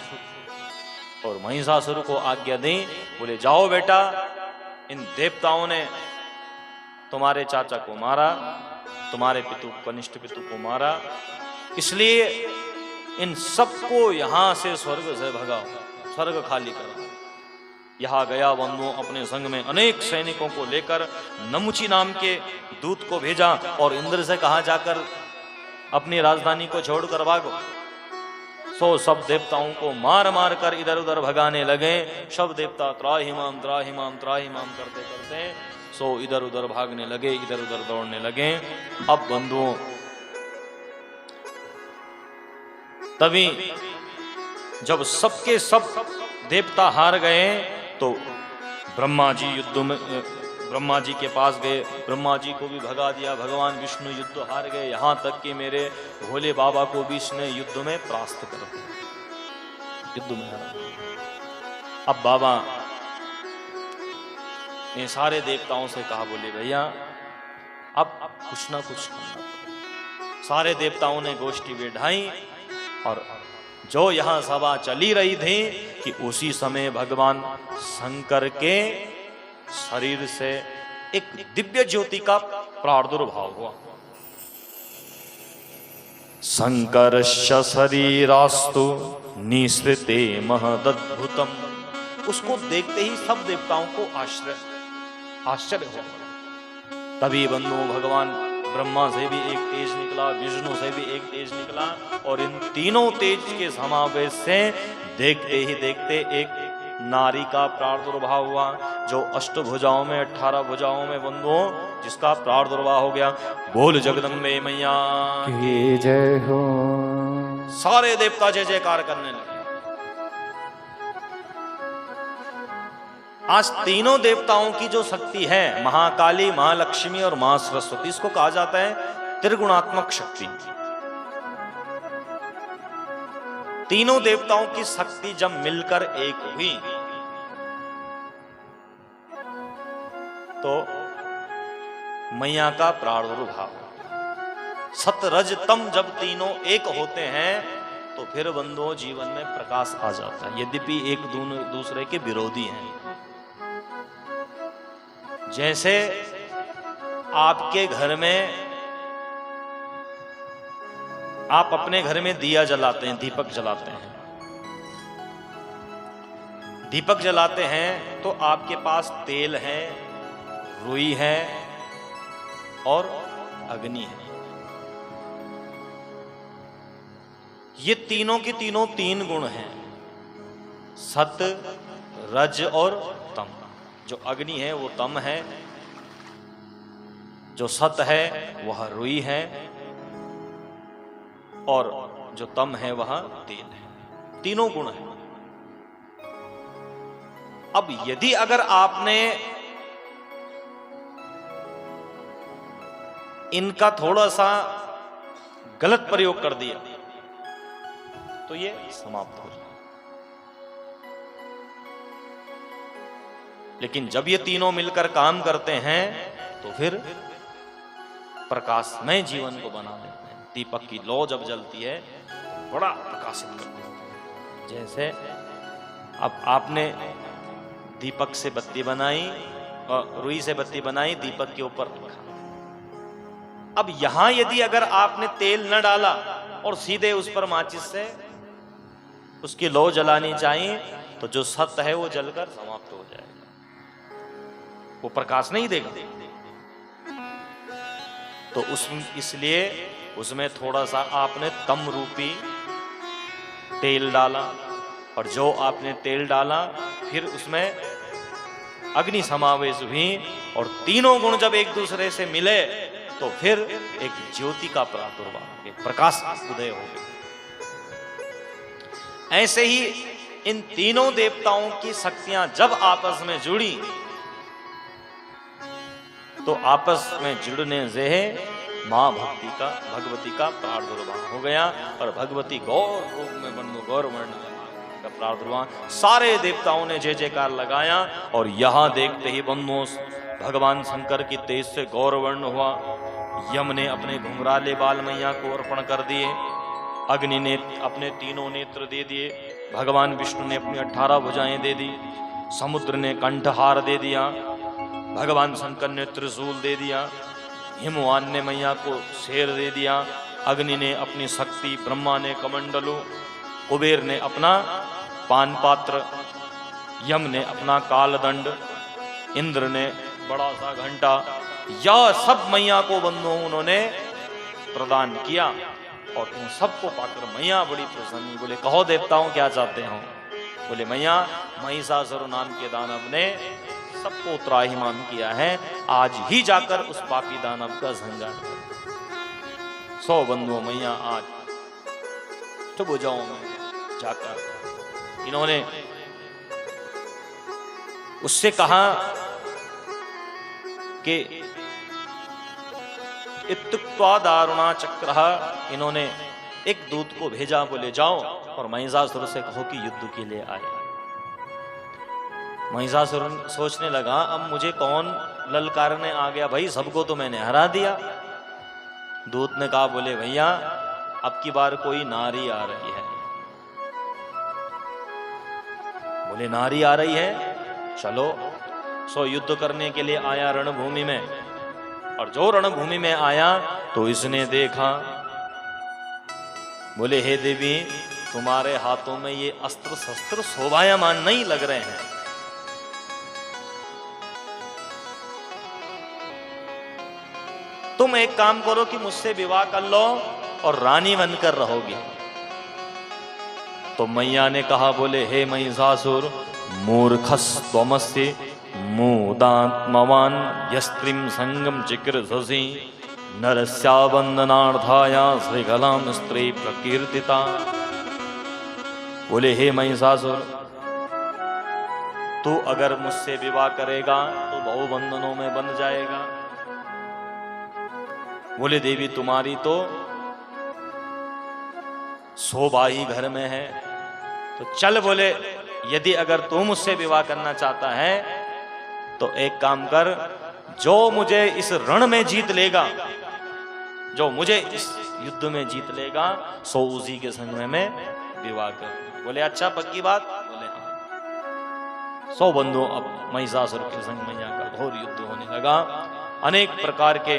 और महिषासुर को आज्ञा दी, बोले जाओ बेटा, इन देवताओं ने तुम्हारे चाचा को मारा, तुम्हारे पितु कनिष्ठ पितु को मारा, इसलिए इन सबको यहां से स्वर्ग से भगाओ, स्वर्ग खाली करो। यहां गया बंधुओं, अपने संग में अनेक सैनिकों को लेकर नमुची नाम के दूत को भेजा और इंद्र से कहा, जाकर अपनी राजधानी को छोड़कर भागो। सो सब देवताओं को मार मार कर इधर उधर भगाने लगे। सब देवता त्राहिमाम त्राहिमाम त्राहिमाम करते करते सो इधर उधर भागने लगे, इधर उधर दौड़ने लगे। अब बंधुओं, तभी जब सबके सब देवता हार गए तो ब्रह्मा जी युद्ध में, ब्रह्मा जी के पास गए, ब्रह्मा जी को भी भगा दिया। भगवान विष्णु युद्ध हार गए, यहां तक कि मेरे भोले बाबा को भी इसने युद्ध में परास्त कर दिया, युद्ध में हरा। अब बाबा ने सारे देवताओं से कहा, बोले भैया अब कुछ ना कुछ करना। सारे देवताओं ने गोष्ठी बैठाई और जो यहां सभा चली रही थी कि उसी समय भगवान शंकर के शरीर से एक दिव्य ज्योति का प्रादुर्भाव हुआ। शंकरस्य शरीरास्तु निसृते महदद्भुतम। उसको देखते ही सब देवताओं को आश्चर्य हुआ। तभी बंधुओं, भगवान ब्रह्मा से भी एक तेज निकला, विष्णु से भी एक तेज निकला और इन तीनों तेज के समावेश से देखते ही देखते एक नारी का प्रादुर्भाव हुआ, जो 8 भुजाओं में 18 भुजाओं में बंधुओं जिसका प्रादुर्भाव हो गया। बोल जगदम्बे मैया की जय हो। सारे देवता जय जयकार करने लगे। आज तीनों देवताओं की जो शक्ति है, महाकाली, महालक्ष्मी और मां सरस्वती, इसको कहा जाता है त्रिगुणात्मक शक्ति। तीनों देवताओं की शक्ति जब मिलकर एक हुई तो मैया का प्रादुर्भाव। सतरज तम जब तीनों एक होते हैं तो फिर बंधुओं जीवन में प्रकाश आ जाता है, यद्यपि एक दूसरे के विरोधी हैं। जैसे आपके घर में, आप अपने घर में दिया जलाते हैं, दीपक जलाते हैं। दीपक जलाते हैं तो आपके पास तेल है, रुई है और अग्नि है। ये तीनों की तीनों तीन गुण हैं, सत, रज और तम। जो अग्नि है वो तम है, जो सत है वह रुई है और जो तम है वह तेल है। तीनों गुण है। अब यदि अगर आपने इनका थोड़ा सा गलत प्रयोग कर दिया तो ये समाप्त हो जाए। लेकिन जब ये तीनों मिलकर काम करते हैं तो फिर प्रकाशमय जीवन को बना देते हैं। दीपक की लौ जब जलती है बड़ा प्रकाशित कर देती है। जैसे अब आपने दीपक से बत्ती बनाई और रुई से बत्ती बनाई, दीपक के ऊपर रखा। अब यहां यदि अगर आपने तेल न डाला और सीधे उस पर माचिस से उसकी लौ जलानी चाहिए तो जो सत्य है वो जलकर समाप्त हो जाएगा, वो प्रकाश नहीं देगा। तो इसलिए उसमें थोड़ा सा आपने तम रूपी तेल डाला, और जो आपने तेल डाला फिर उसमें अग्नि समावेश हुई, और तीनों गुण जब एक दूसरे से मिले तो फिर एक ज्योति का प्रादुर्भाव, एक प्रकाश उदय हो गया। ऐसे ही इन तीनों देवताओं की शक्तियां जब आपस में जुड़ी तो आपस में जुड़ने से मां भगवती का प्रादुर्भाव हो गया, और भगवती गौर रूप में बंधु गौर वर्ण का प्रादुर्भाव। सारे देवताओं ने जय जयकार लगाया, और यहां देखते ही बंधुओं भगवान शंकर की तेज से गौर वर्ण हुआ। यम ने अपने घुंघराले बाल मैया को अर्पण कर दिए, अग्नि ने अपने तीनों नेत्र दे दिए, भगवान विष्णु ने अपनी 18 भुजाएं दे दी, समुद्र ने कंठहार दे दिया, भगवान शंकर ने त्रिशूल दे दिया, हिमवान ने मैया को शेर दे दिया, अग्नि ने अपनी शक्ति, ब्रह्मा ने कमंडलू, कुबेर ने अपना पान पात्र, यम ने अपना कालदंड, इंद्र ने बड़ा सा घंटा, यह सब मैया को बंधुओं उन्होंने प्रदान किया। और उन सबको पाकर मैया बड़ी प्रसन्न, बोले कहो देवताओं क्या चाहते हो? बोले मैया महिषासुर नाम के दानव ने सबको त्राहिमाम किया है, आज ही जाकर उस पापी दानव का संहार कर। 100 बंधुओं मैया आज तो बुझाओ में जाकर इन्होंने उससे कहा कि इत्युक्त्वा दारुणा चक्रः, इन्होंने एक दूत को भेजा, बोले जाओ और महिषासुर से कहो कि युद्ध के लिए आए। महिषासुर सोचने लगा अब मुझे कौन ललकारने आ गया, भाई सबको तो मैंने हरा दिया। दूत ने कहा बोले भैया अब की बार कोई नारी आ रही है। बोले नारी आ रही है, चलो। सो युद्ध करने के लिए आया रणभूमि में, और जो रणभूमि में आया तो इसने देखा, बोले हे देवी तुम्हारे हाथों में ये अस्त्र शस्त्र शोभायमान नहीं लग रहे हैं। तुम एक काम करो कि मुझसे विवाह कर लो और रानी बनकर रहोगी। तो मैया ने कहा बोले हे महिषासुर मूर्खस त्वमस्य मूदात्मवान यस्त्रीम संगम चिकीर्षसि नरस्या वंदनार्थाया श्रीकलाम स्त्री प्रकीर्तिता। बोले हे महिषासुर तू अगर मुझसे विवाह करेगा तो बहुबंधनों में बंध जाएगा। बोले देवी तुम्हारी तो शोभा ही घर में है, तो चल। बोले यदि अगर तू मुझसे विवाह करना चाहता है तो एक काम कर, जो मुझे इस रण में जीत लेगा, जो मुझे इस युद्ध में जीत लेगा, सो उसी के संग में मैं विवाह कर। बोले अच्छा पक्की बात? बोले हाँ। 100 बंधु अब महिषासुर के संग मैया का घोर युद्ध होने लगा। अनेक प्रकार के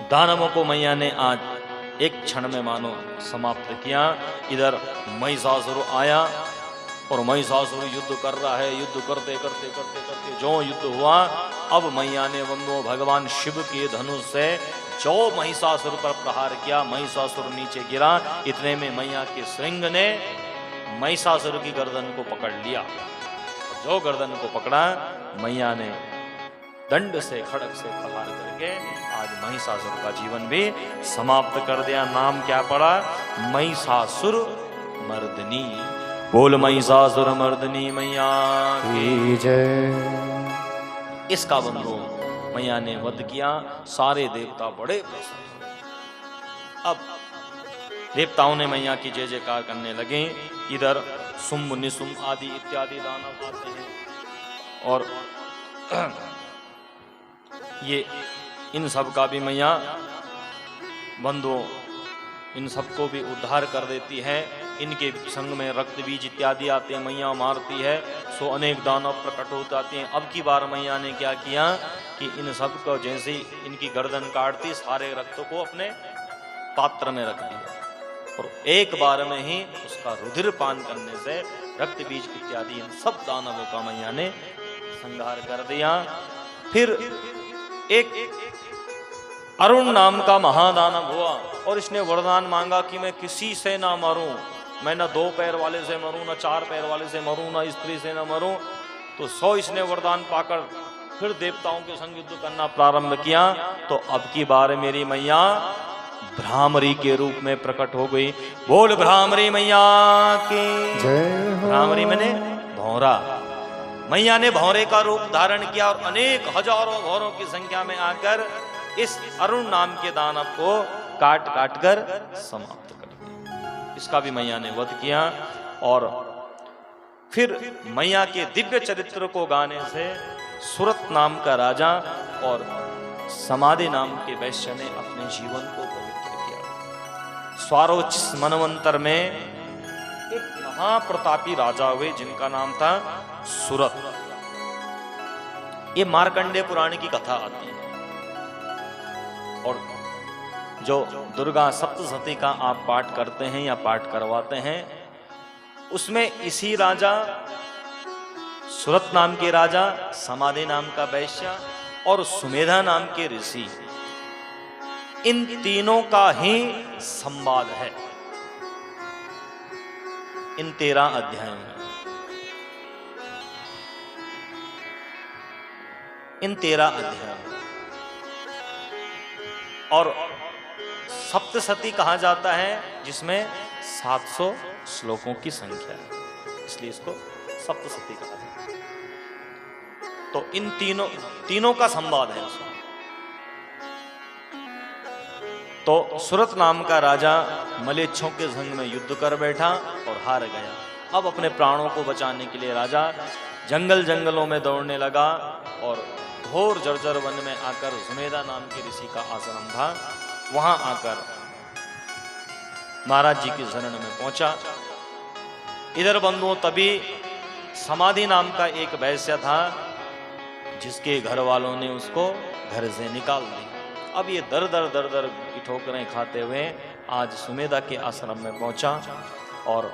दानवों को मैया ने आज एक क्षण में मानो समाप्त किया। इधर महिषासुर आया और महिषासुर युद्ध कर रहा है। युद्ध करते करते करते करते जो युद्ध हुआ, अब मैया ने बंधुओं भगवान शिव के धनुष से जो महिषासुर पर प्रहार किया, महिषासुर नीचे गिरा। इतने में मैया के श्रृंग ने महिषासुर की गर्दन को पकड़ लिया। जो गर्दन को पकड़ा, मैया ने दंड से खड़ग से प्रहार करके आज महिषासुर का जीवन भी समाप्त कर दिया। नाम क्या पड़ा? महिषासुर मर्दिनी। बोल महिषासुर मर्दिनी मैया की जय। इसका बंधु मैया ने वध किया। सारे देवता बड़े प्रसन्न। अब देवताओं ने मैया की जय जयकार करने लगे। इधर शुंभ निशुंभ आदि इत्यादि दानव आते हैं और ये इन सब का भी मैया बंधुओं इन सबको भी उद्धार कर देती है। इनके संग में रक्त बीज इत्यादि आते हैं, मैया मारती है, सो अनेक दानव प्रकट हो जाते हैं। अब की बार मैया ने क्या किया कि इन सब को जैसे इनकी गर्दन काटती, सारे रक्त को अपने पात्र में रख दिया और एक बार में ही उसका रुधिर पान करने से रक्त बीज इत्यादि इन सब दानवों का मैया ने संहार कर दिया। फिर एक अरुण नाम का महादानव हुआ और इसने वरदान मांगा कि मैं किसी से ना मरूं, मैं ना 2 पैर वाले से मरूं, ना 4 पैर वाले से मरूं, ना स्त्री से ना मरूं। तो 100 इसने वरदान पाकर फिर देवताओं के संग युद्ध करना प्रारंभ किया। तो अब की बार मेरी मैया भ्रामरी के रूप में प्रकट हो गई। बोल भ्रामरी मैया की जय हो। भ्रामरी मैंने भौरा। मैया ने भौरे का रूप धारण किया और अनेक हजारों भौरों की संख्या में आकर इस अरुण नाम के दानव को काट काट कर समाप्त कर दिया। इसका भी मैया ने वध किया। और फिर मैया के दिव्य चरित्र को गाने से सुरत नाम का राजा और समाधि नाम के वैश्य ने अपने जीवन को पवित्र किया। स्वारोच मनवंतर में एक महाप्रतापी राजा हुए जिनका नाम था सुरत। ये मार्कंडेय पुराण की कथा आती है और जो दुर्गा सप्तशती का आप पाठ करते हैं या पाठ करवाते हैं, उसमें इसी राजा सुरत नाम के राजा, समाधि नाम का वैश्य और सुमेधा नाम के ऋषि, इन तीनों का ही संवाद है इन 13 अध्यायों में। इन 13 अध्यायों और सप्तशती कहा जाता है जिसमें 700 श्लोकों की संख्या है, इसलिए इसको सप्तशती कहा जाता है। तो इन तीनों का संवाद है उसमें। तो सुरत नाम का राजा मलेच्छों के संग में युद्ध कर बैठा और हार गया। अब अपने प्राणों को बचाने के लिए राजा जंगलों में दौड़ने लगा और घोर जर्जर वन में आकर सुमेधा नाम के ऋषि का आश्रम था, वहां आकर महाराज जी की शरण में पहुंचा। इधर बंधुओं तभी समाधि नाम का एक वैश्य था जिसके घर वालों ने उसको घर से निकाल दिया। अब ये दर दर की ठोकरें खाते हुए आज सुमेधा के आश्रम में पहुंचा और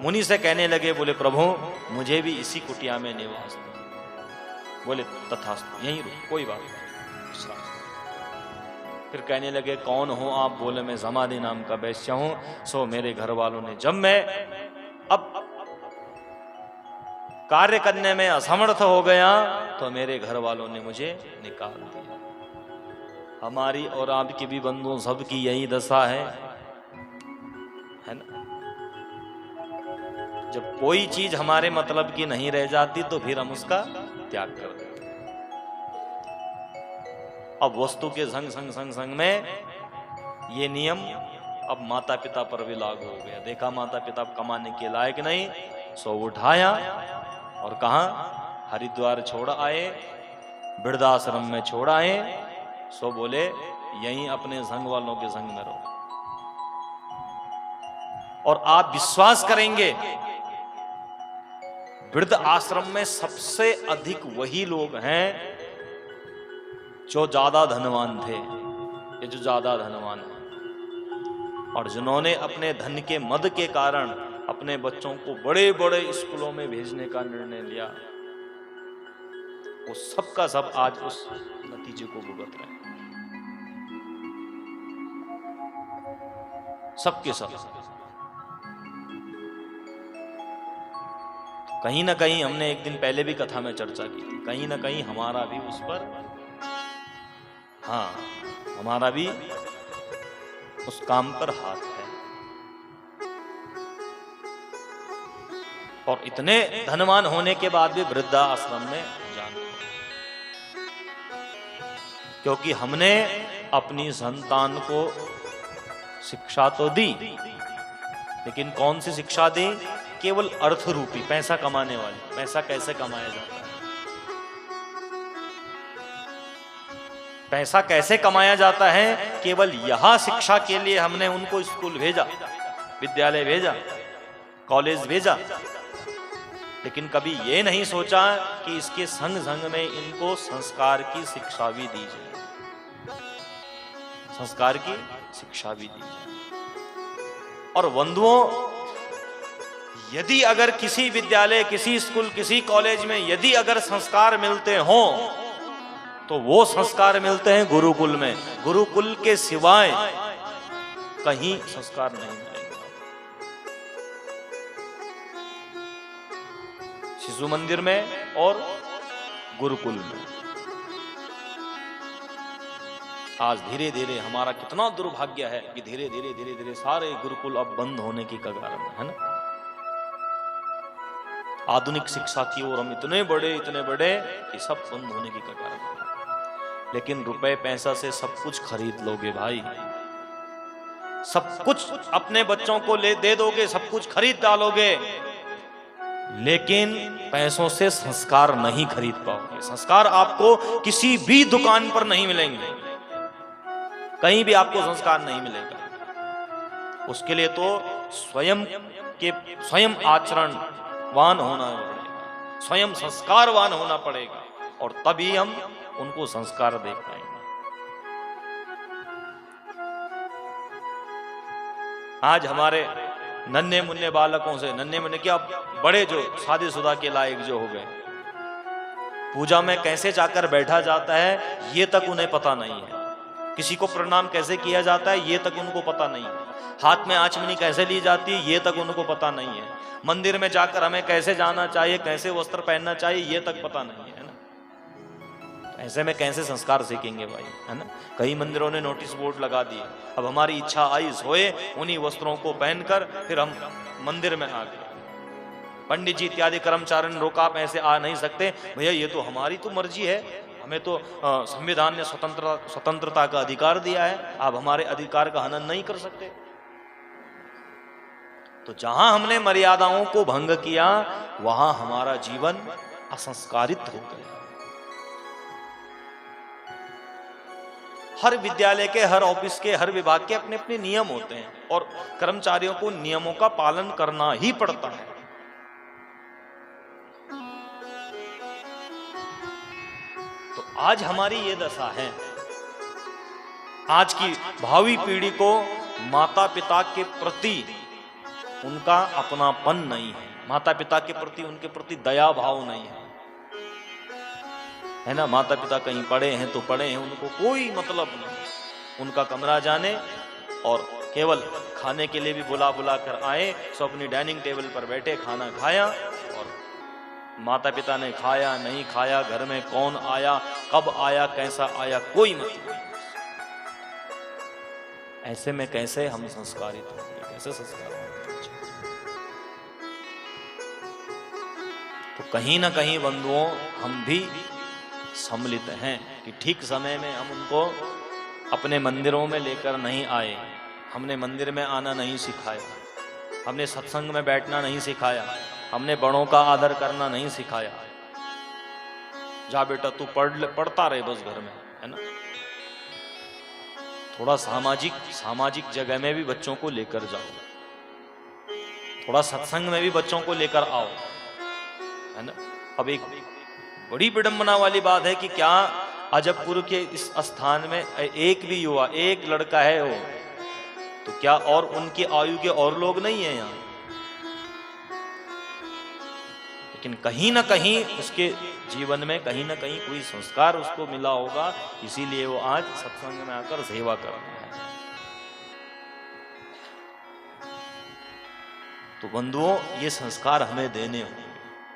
मुनि से कहने लगे, बोले प्रभु मुझे भी इसी कुटिया में निवास दो। बोले तथास्तु, यहीं रुक, कोई बात नहीं। फिर कहने लगे कौन हो आप? बोले मैं समाधि नाम का वैश्य हूं। सो मेरे घर वालों ने, जब मैं अब कार्य करने में असमर्थ हो गया तो मेरे घर वालों ने मुझे निकाल दिया। हमारी और आपकी भी बंधुओं सबकी यही दशा है ना। जब कोई चीज हमारे मतलब की नहीं रह जाती तो फिर हम उसका त्याग कर देते। अब वस्तु के संग में ये नियम अब माता पिता पर भी लागू हो गया। देखा माता पिता कमाने के लायक नहीं, सो उठाया और कहा हरिद्वार छोड़ आए, वृद्धाश्रम में छोड़ आए। सो बोले यहीं अपने संग वालों के संग में रहो। और आप विश्वास करेंगे वृद्ध आश्रम में सबसे अधिक वही लोग हैं जो ज्यादा धनवान थे, ये जो ज्यादा धनवान हैं और जिन्होंने अपने धन के मद के कारण अपने बच्चों को बड़े बड़े स्कूलों में भेजने का निर्णय लिया, वो सबका सब आज उस नतीजे को भुगत रहे हैं, सबके सब। कहीं ना कहीं हमने एक दिन पहले भी कथा में चर्चा की थी, कहीं ना कहीं हमारा भी उस पर, हाँ, हमारा भी उस काम पर हाथ है। और इतने धनवान होने के बाद भी वृद्धा आश्रम में जाना, क्योंकि हमने अपनी संतान को शिक्षा तो दी, लेकिन कौन सी शिक्षा दी? केवल अर्थ रूपी, पैसा कमाने वाली। पैसा कैसे कमाया जाता है, पैसा कैसे कमाया जाता है, केवल यह शिक्षा के लिए हमने उनको स्कूल भेजा, विद्यालय भेजा, कॉलेज भेजा, लेकिन कभी ये नहीं सोचा कि इसके संग संग में इनको संस्कार की शिक्षा भी दी जाए, संस्कार की शिक्षा भी दी जाए। और बंधुओं, यदि अगर किसी विद्यालय, किसी स्कूल, किसी कॉलेज में यदि अगर संस्कार मिलते हों तो वो संस्कार मिलते हैं गुरुकुल में। गुरुकुल के सिवाय कहीं संस्कार नहीं मिलेंगे। शिशु मंदिर में और गुरुकुल में। आज धीरे धीरे हमारा कितना दुर्भाग्य है कि धीरे धीरे सारे गुरुकुल अब बंद होने की कगार में है ना। आधुनिक शिक्षा की ओर हम इतने बड़े कि सब बंद होने की कगार में। लेकिन रुपए पैसा से सब कुछ खरीद लोगे भाई, सब कुछ अपने बच्चों को दे दोगे, सब कुछ खरीद डालोगे, लेकिन पैसों से संस्कार नहीं खरीद पाओगे। संस्कार आपको किसी भी दुकान पर नहीं मिलेंगे, कहीं भी आपको संस्कार नहीं मिलेगा। उसके लिए तो स्वयं आचरणवान होना पड़ेगा, स्वयं संस्कारवान होना पड़ेगा, और तभी हम उनको संस्कार दे पाएंगे। आज हमारे नन्हे मुन्ने बालकों से, नन्हे मुन्ने क्या, बड़े जो शादीशुदा के लायक जो हो गए, पूजा में कैसे जाकर बैठा जाता है ये तक उन्हें पता नहीं है। किसी को प्रणाम कैसे किया जाता है ये तक उनको पता नहीं है। हाथ में आचमनी कैसे ली जाती है ये तक उनको पता नहीं है। मंदिर में जाकर हमें कैसे जाना चाहिए, कैसे वस्त्र पहनना चाहिए ये तक पता नहीं है ना। ऐसे में कैसे संस्कार सीखेंगे भाई, है ना। कई मंदिरों ने नोटिस बोर्ड लगा दिए, अब हमारी इच्छा आई सोए उन्हीं वस्त्रों को पहनकर फिर हम मंदिर में आ गए। पंडित जी इत्यादि कर्मचारी ने रोका, आप ऐसे आ नहीं सकते। भैया ये तो हमारी तो मर्जी है, हमें तो संविधान ने स्वतंत्रता का अधिकार दिया है, आप हमारे अधिकार का हनन नहीं कर सकते। तो जहां हमने मर्यादाओं को भंग किया वहां हमारा जीवन असंस्कारित हो गया। हर विद्यालय के, हर ऑफिस के, हर विभाग के अपने अपने नियम होते हैं और कर्मचारियों को नियमों का पालन करना ही पड़ता है। तो आज हमारी ये दशा है, आज की भावी पीढ़ी को माता पिता के प्रति उनका अपनापन नहीं है, माता पिता के प्रति उनके प्रति दया भाव नहीं है ना। माता पिता कहीं पड़े हैं तो पड़े हैं, उनको कोई मतलब नहीं। उनका कमरा जाने और केवल खाने के लिए भी बुला कर आए, सो अपनी डाइनिंग टेबल पर बैठे खाना खाया, और माता पिता ने खाया नहीं खाया, घर में कौन आया, कब आया, कैसा आया, कोई मतलब नहीं। ऐसे में कैसे हम संस्कारित होंगे, कैसे संस्कार होंगे। तो कहीं ना कहीं बंधुओं हम भी सम्मिलित हैं कि ठीक समय में हम उनको अपने मंदिरों में लेकर नहीं आए, हमने मंदिर में आना नहीं सिखाया, हमने सत्संग में बैठना नहीं सिखाया, हमने बड़ों का आदर करना नहीं सिखाया। जा बेटा तू पढ़ता रहे बस घर में, है ना। थोड़ा सामाजिक जगह में भी बच्चों को लेकर जाओ, थोड़ा सत्संग में भी बच्चों को लेकर आओ। है ना। अब एक बड़ी विडंबना वाली बात है कि क्या अजबपुर के इस स्थान में एक भी युवा, एक लड़का है वो, तो क्या और उनकी आयु के और लोग नहीं है यहाँ? लेकिन कहीं ना कहीं उसके जीवन में कहीं ना कहीं कोई संस्कार उसको मिला होगा, इसीलिए वो आज सत्संग में आकर सेवा कर रहा है। तो बंधुओं, ये संस्कार हमें देने होंगे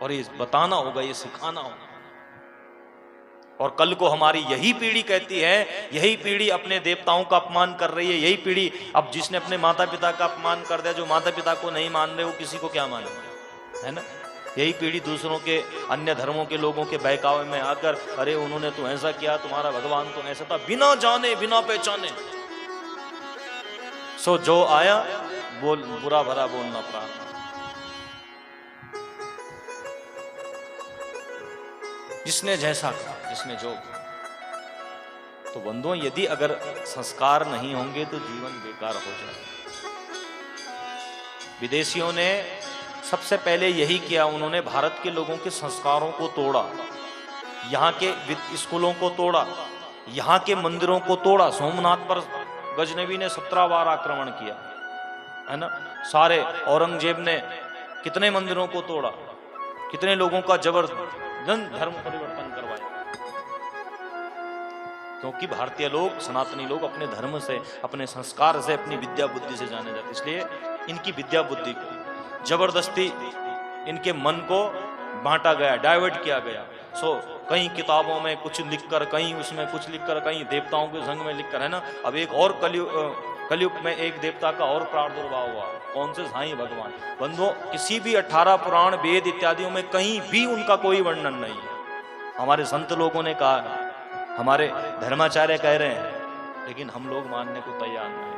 और ये बताना होगा, ये सिखाना होगा। और कल को हमारी यही पीढ़ी कहती है, यही पीढ़ी अपने देवताओं का अपमान कर रही है, यही पीढ़ी अब जिसने अपने माता पिता का अपमान कर दिया, जो माता पिता को नहीं मान रहे वो किसी को क्या माने, है ना। यही पीढ़ी दूसरों के, अन्य धर्मों के लोगों के बहकावे में आकर, अरे उन्होंने तो ऐसा किया, तुम्हारा भगवान तो ऐसा था, बिना जाने बिना पहचाने। सो जो आया बोल, बुरा भरा बोलना प्रार्थना। जिसने जैसा कहा, जिसने जो कहा। तो बंधुओं, यदि अगर संस्कार नहीं होंगे तो जीवन बेकार हो जाएगा। विदेशियों ने सबसे पहले यही किया, उन्होंने भारत के लोगों के संस्कारों को तोड़ा, यहाँ के स्कूलों को तोड़ा, यहाँ के मंदिरों को तोड़ा। सोमनाथ पर गजनवी ने 17 बार आक्रमण किया, है ना। सारे औरंगजेब ने कितने मंदिरों को तोड़ा, कितने लोगों का जबरदस्त धर्म परिवर्तन करवाया। क्योंकि भारतीय लोग, सनातनी लोग अपने धर्म से, अपने संस्कार से, अपनी विद्या बुद्धि से जाने जाते, इसलिए इनकी विद्या बुद्धि को जबरदस्ती इनके मन को बांटा गया, डाइवर्ट किया गया। सो कहीं किताबों में कुछ लिखकर, कहीं उसमें कुछ लिखकर, कहीं देवताओं के संग में लिखकर, है ना। अब एक और कलयुग में एक देवता का और प्रादुर्भाव हुआ, कौन से? साईं भगवान। बंधुओं, किसी भी 18 पुराण, वेद इत्यादियों में कहीं भी उनका कोई वर्णन नहीं है। हमारे संत लोगों ने कहा है, हमारे धर्माचार्य कह रहे हैं, लेकिन हम लोग मानने को तैयार नहीं।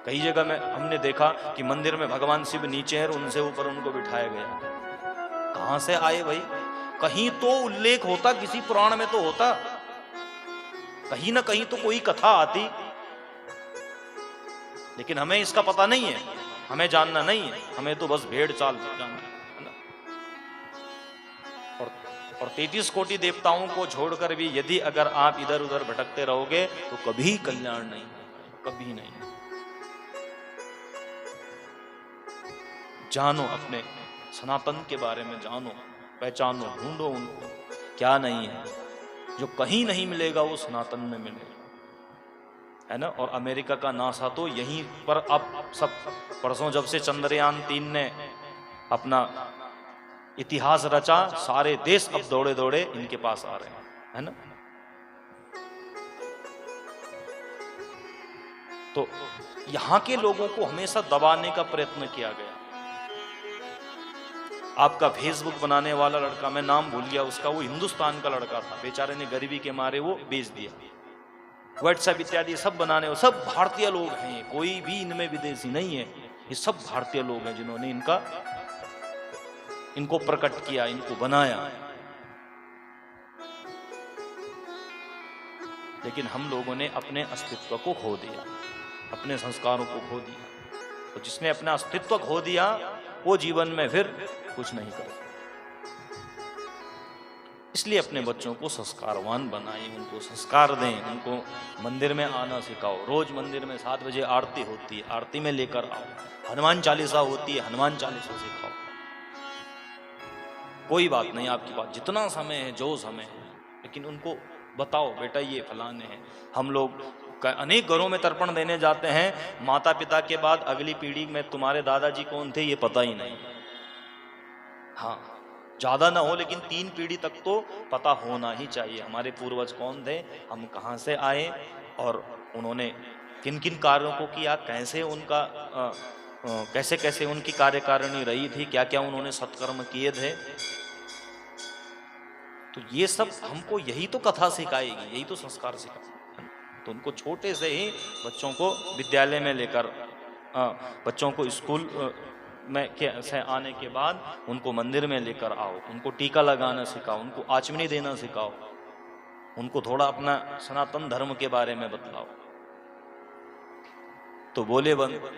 कई जगह में हमने देखा कि मंदिर में भगवान शिव नीचे है और उनसे ऊपर उनको बिठाया गया। कहां से आए भाई? कहीं तो उल्लेख होता, किसी पुराण में तो होता, कहीं ना कहीं तो कोई कथा आती, लेकिन हमें इसका पता नहीं है, हमें जानना नहीं है, हमें तो बस भेड़ चाल जानना है ना। और 33 कोटि देवताओं को छोड़कर भी यदि अगर आप इधर उधर भटकते रहोगे तो कभी कल्याण नहीं, कभी नहीं। जानो, अपने सनातन के बारे में जानो, पहचानो, ढूंढो उनको, क्या नहीं है। जो कहीं नहीं मिलेगा वो सनातन में मिलेगा, है ना। और अमेरिका का नासा तो यहीं पर अब सब, परसों जब से चंद्रयान 3 ने अपना इतिहास रचा, सारे देश अब दौड़े दौड़े इनके पास आ रहे हैं, है ना। तो यहां के लोगों को हमेशा दबाने का प्रयत्न किया गया। आपका फेसबुक बनाने वाला लड़का, मैं नाम भूल गया उसका, वो हिंदुस्तान का लड़का था, बेचारे ने गरीबी के मारे वो बेच दिया। व्हाट्सएप इत्यादि सब बनाने, वो सब भारतीय लोग हैं, कोई भी इनमें विदेशी नहीं है, ये सब भारतीय लोग हैं जिन्होंने इनको प्रकट किया, इनको बनाया। लेकिन हम लोगों ने अपने अस्तित्व को खो दिया, अपने संस्कारों को खो दिया। तो जिसने अपना अस्तित्व खो दिया वो जीवन में फिर कुछ नहीं कर सकता। इसलिए अपने बच्चों को संस्कारवान बनाएं, उनको संस्कार दें, उनको मंदिर में आना सिखाओ। रोज मंदिर में 7 बजे आरती होती है, आरती में लेकर आओ। हनुमान चालीसा होती है, हनुमान चालीसा सिखाओ। कोई बात नहीं, आपके पास जितना समय है, जो समय है, लेकिन उनको बताओ, बेटा ये फलाने हैं। हम लोग अनेक घरों में तर्पण देने जाते हैं, माता पिता के बाद अगली पीढ़ी में तुम्हारे दादाजी कौन थे ये पता ही नहीं। हाँ, ज्यादा ना हो लेकिन 3 पीढ़ी तक तो पता होना ही चाहिए, हमारे पूर्वज कौन थे, हम कहाँ से आए और उन्होंने किन किन कार्यों को किया, कैसे उनका कैसे कैसे उनकी कार्यकारिणी रही थी, क्या क्या उन्होंने सत्कर्म किए थे। तो ये सब हमको यही तो कथा सिखाएगी, यही तो संस्कार सिखाएगी। तो उनको छोटे से ही बच्चों को विद्यालय में लेकर, बच्चों को स्कूल में से आने के बाद उनको मंदिर में लेकर आओ, उनको टीका लगाना सिखाओ, उनको आचमनी देना सिखाओ, उनको थोड़ा अपना सनातन धर्म के बारे में बतलाओ। तो बोले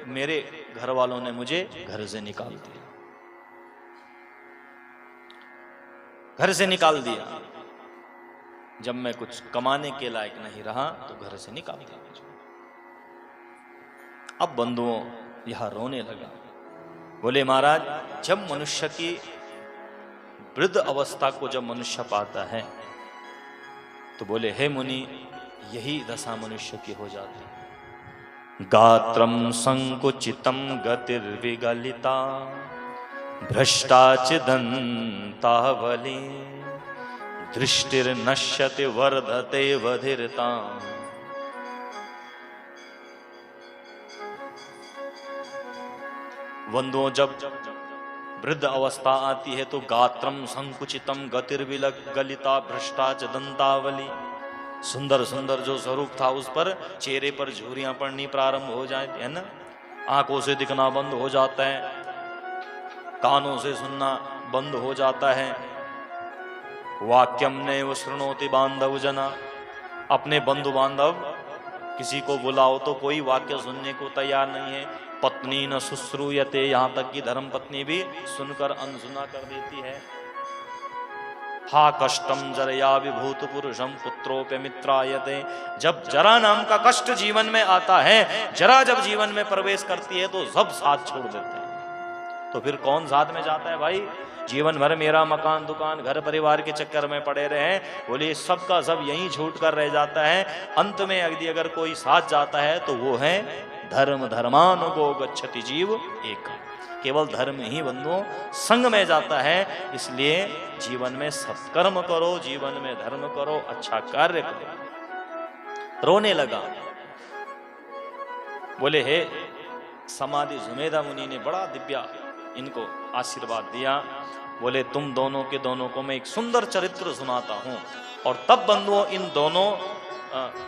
मेरे घर वालों ने मुझे घर से निकाल दिया। घर से निकाल दिया। जब मैं कुछ कमाने के लायक नहीं रहा तो घर से निकाल दिया मुझे। अब बंधुओं यह रोने लगा। बोले महाराज, जब मनुष्य की वृद्ध अवस्था को जब मनुष्य पाता है तो बोले हे मुनि, यही दशा मनुष्य की हो जाती है। गात्रम संकुचितम गतिर्विगलिता भ्रष्टाचिदंतावली दृष्टिर्नश्यति वर्धते वधिरता। बंधुओं, जब वृद्ध अवस्था आती है तो गात्रम संकुचितम गतिर्विगलिता भ्रष्टाच दंतावली, सुंदर सुंदर जो स्वरूप था उस पर चेहरे पर झुर्रियां पड़नी प्रारंभ हो जाती है ना, आंखों से दिखना बंद हो जाता है, कानों से सुनना बंद हो जाता है। वाक्यम नैव शृणोति बांधव जना, अपने बंधु बांधव किसी को बुलाओ तो कोई वाक्य सुनने को तैयार नहीं है। पत्नी न शुश्रूयते, यहाँ तक कि धर्म पत्नी भी सुनकर अनसुना कर देती है। हा कष्टम जरया विभूत पुरुषम पुत्रोप्य मित्रायते, जब जरा नाम का कष्ट जीवन में आता है, जरा जब जीवन में प्रवेश करती है तो सब साथ छोड़ देते हैं। तो फिर कौन साथ में जाता है भाई? जीवन भर मेरा मकान दुकान घर परिवार के चक्कर में पड़े रहे, बोलिए सबका सब यहीं छूट कर रह जाता है। अंत में यदि अगर कोई साथ जाता है तो वो है धर्म धर्मानुगो गच्छति जीव एक, केवल धर्म ही बंधुओं संग में जाता है। इसलिए जीवन में सत्कर्म करो, जीवन में धर्म करो, अच्छा कार्य करो। रोने लगा। बोले हे समाधि सुमेधा मुनि ने बड़ा दिव्या इनको आशीर्वाद दिया। बोले तुम दोनों के दोनों को मैं एक सुंदर चरित्र सुनाता हूं। और तब बंधुओं इन दोनों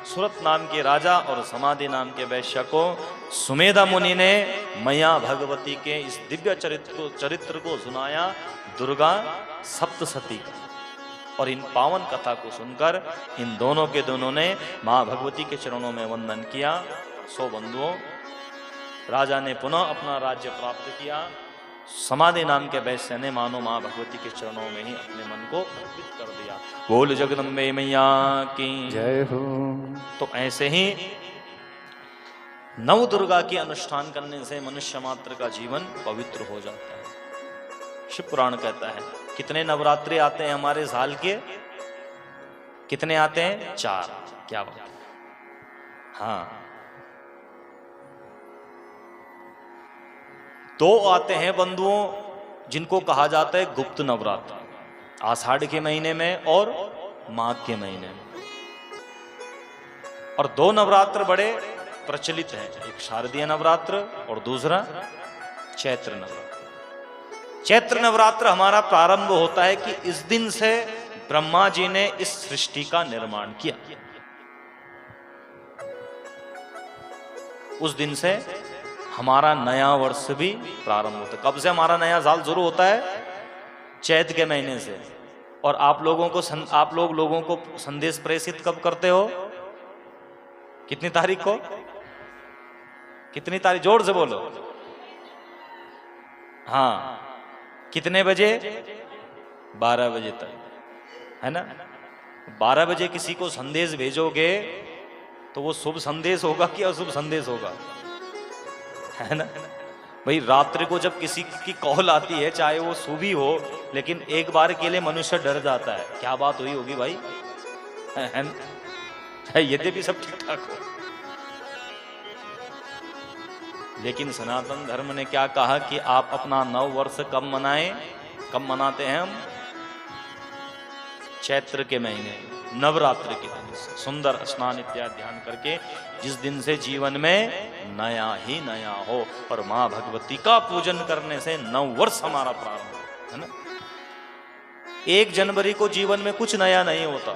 सुरत नाम के राजा और समाधि नाम के वैश्य को सुमेधा मुनि ने मैया भगवती के इस दिव्य चरित्र को सुनाया, दुर्गा सप्तसती का। और इन पावन कथा को सुनकर इन दोनों के दोनों ने मां भगवती के चरणों में वंदन किया। सो बंधुओं, राजा ने पुनः अपना राज्य प्राप्त किया। समाधि नाम के वैश्य ने मानो मां भगवती के चरणों में ही अपने मन को अर्पित कर दिया। बोल जगदम्बे मैया की जय हो। तो ऐसे ही नव दुर्गा के अनुष्ठान करने से मनुष्य मात्र का जीवन पवित्र हो जाता है। शिव पुराण कहता है कितने नवरात्रि आते हैं हमारे साल के? कितने आते हैं? 4। क्या बात? हाँ, 2 आते हैं बंधुओं जिनको कहा जाता है गुप्त नवरात्र, आषाढ़ के महीने में और माघ के महीने में। और 2 नवरात्र बड़े प्रचलित हैं, एक शारदीय नवरात्र और दूसरा चैत्र नवरात्र। चैत्र नवरात्र हमारा प्रारंभ होता है कि इस दिन से ब्रह्मा जी ने इस सृष्टि का निर्माण किया। उस दिन से हमारा नया वर्ष भी प्रारंभ होता है। कब से हमारा नया साल शुरू होता है? चैत्र के महीने से। और आप लोगों को संदेश प्रेषित कब करते हो? कितनी तारीख को? कितनी तारीख? जोर से बोलो। हाँ, कितने बजे? 12 बजे तक, है ना? 12 बजे किसी को संदेश भेजोगे तो वो शुभ संदेश होगा कि अशुभ संदेश होगा? है ना भाई? रात्रि को जब किसी की कॉल आती है, चाहे वो शुभ ही हो, लेकिन एक बार के लिए मनुष्य डर जाता है, क्या बात हुई होगी भाई, है ना? यद्यपि सब ठीक ठाक हो, लेकिन सनातन धर्म ने क्या कहा कि आप अपना नव वर्ष कब मनाएं? कब मनाते हैं हम? चैत्र के महीने, नवरात्र के दिन से सुंदर स्नान इत्यादि ध्यान करके, जिस दिन से जीवन में नया ही नया हो। और मां भगवती का पूजन करने से नव वर्ष हमारा प्रारंभ है ना। 1 जनवरी को जीवन में कुछ नया नहीं होता,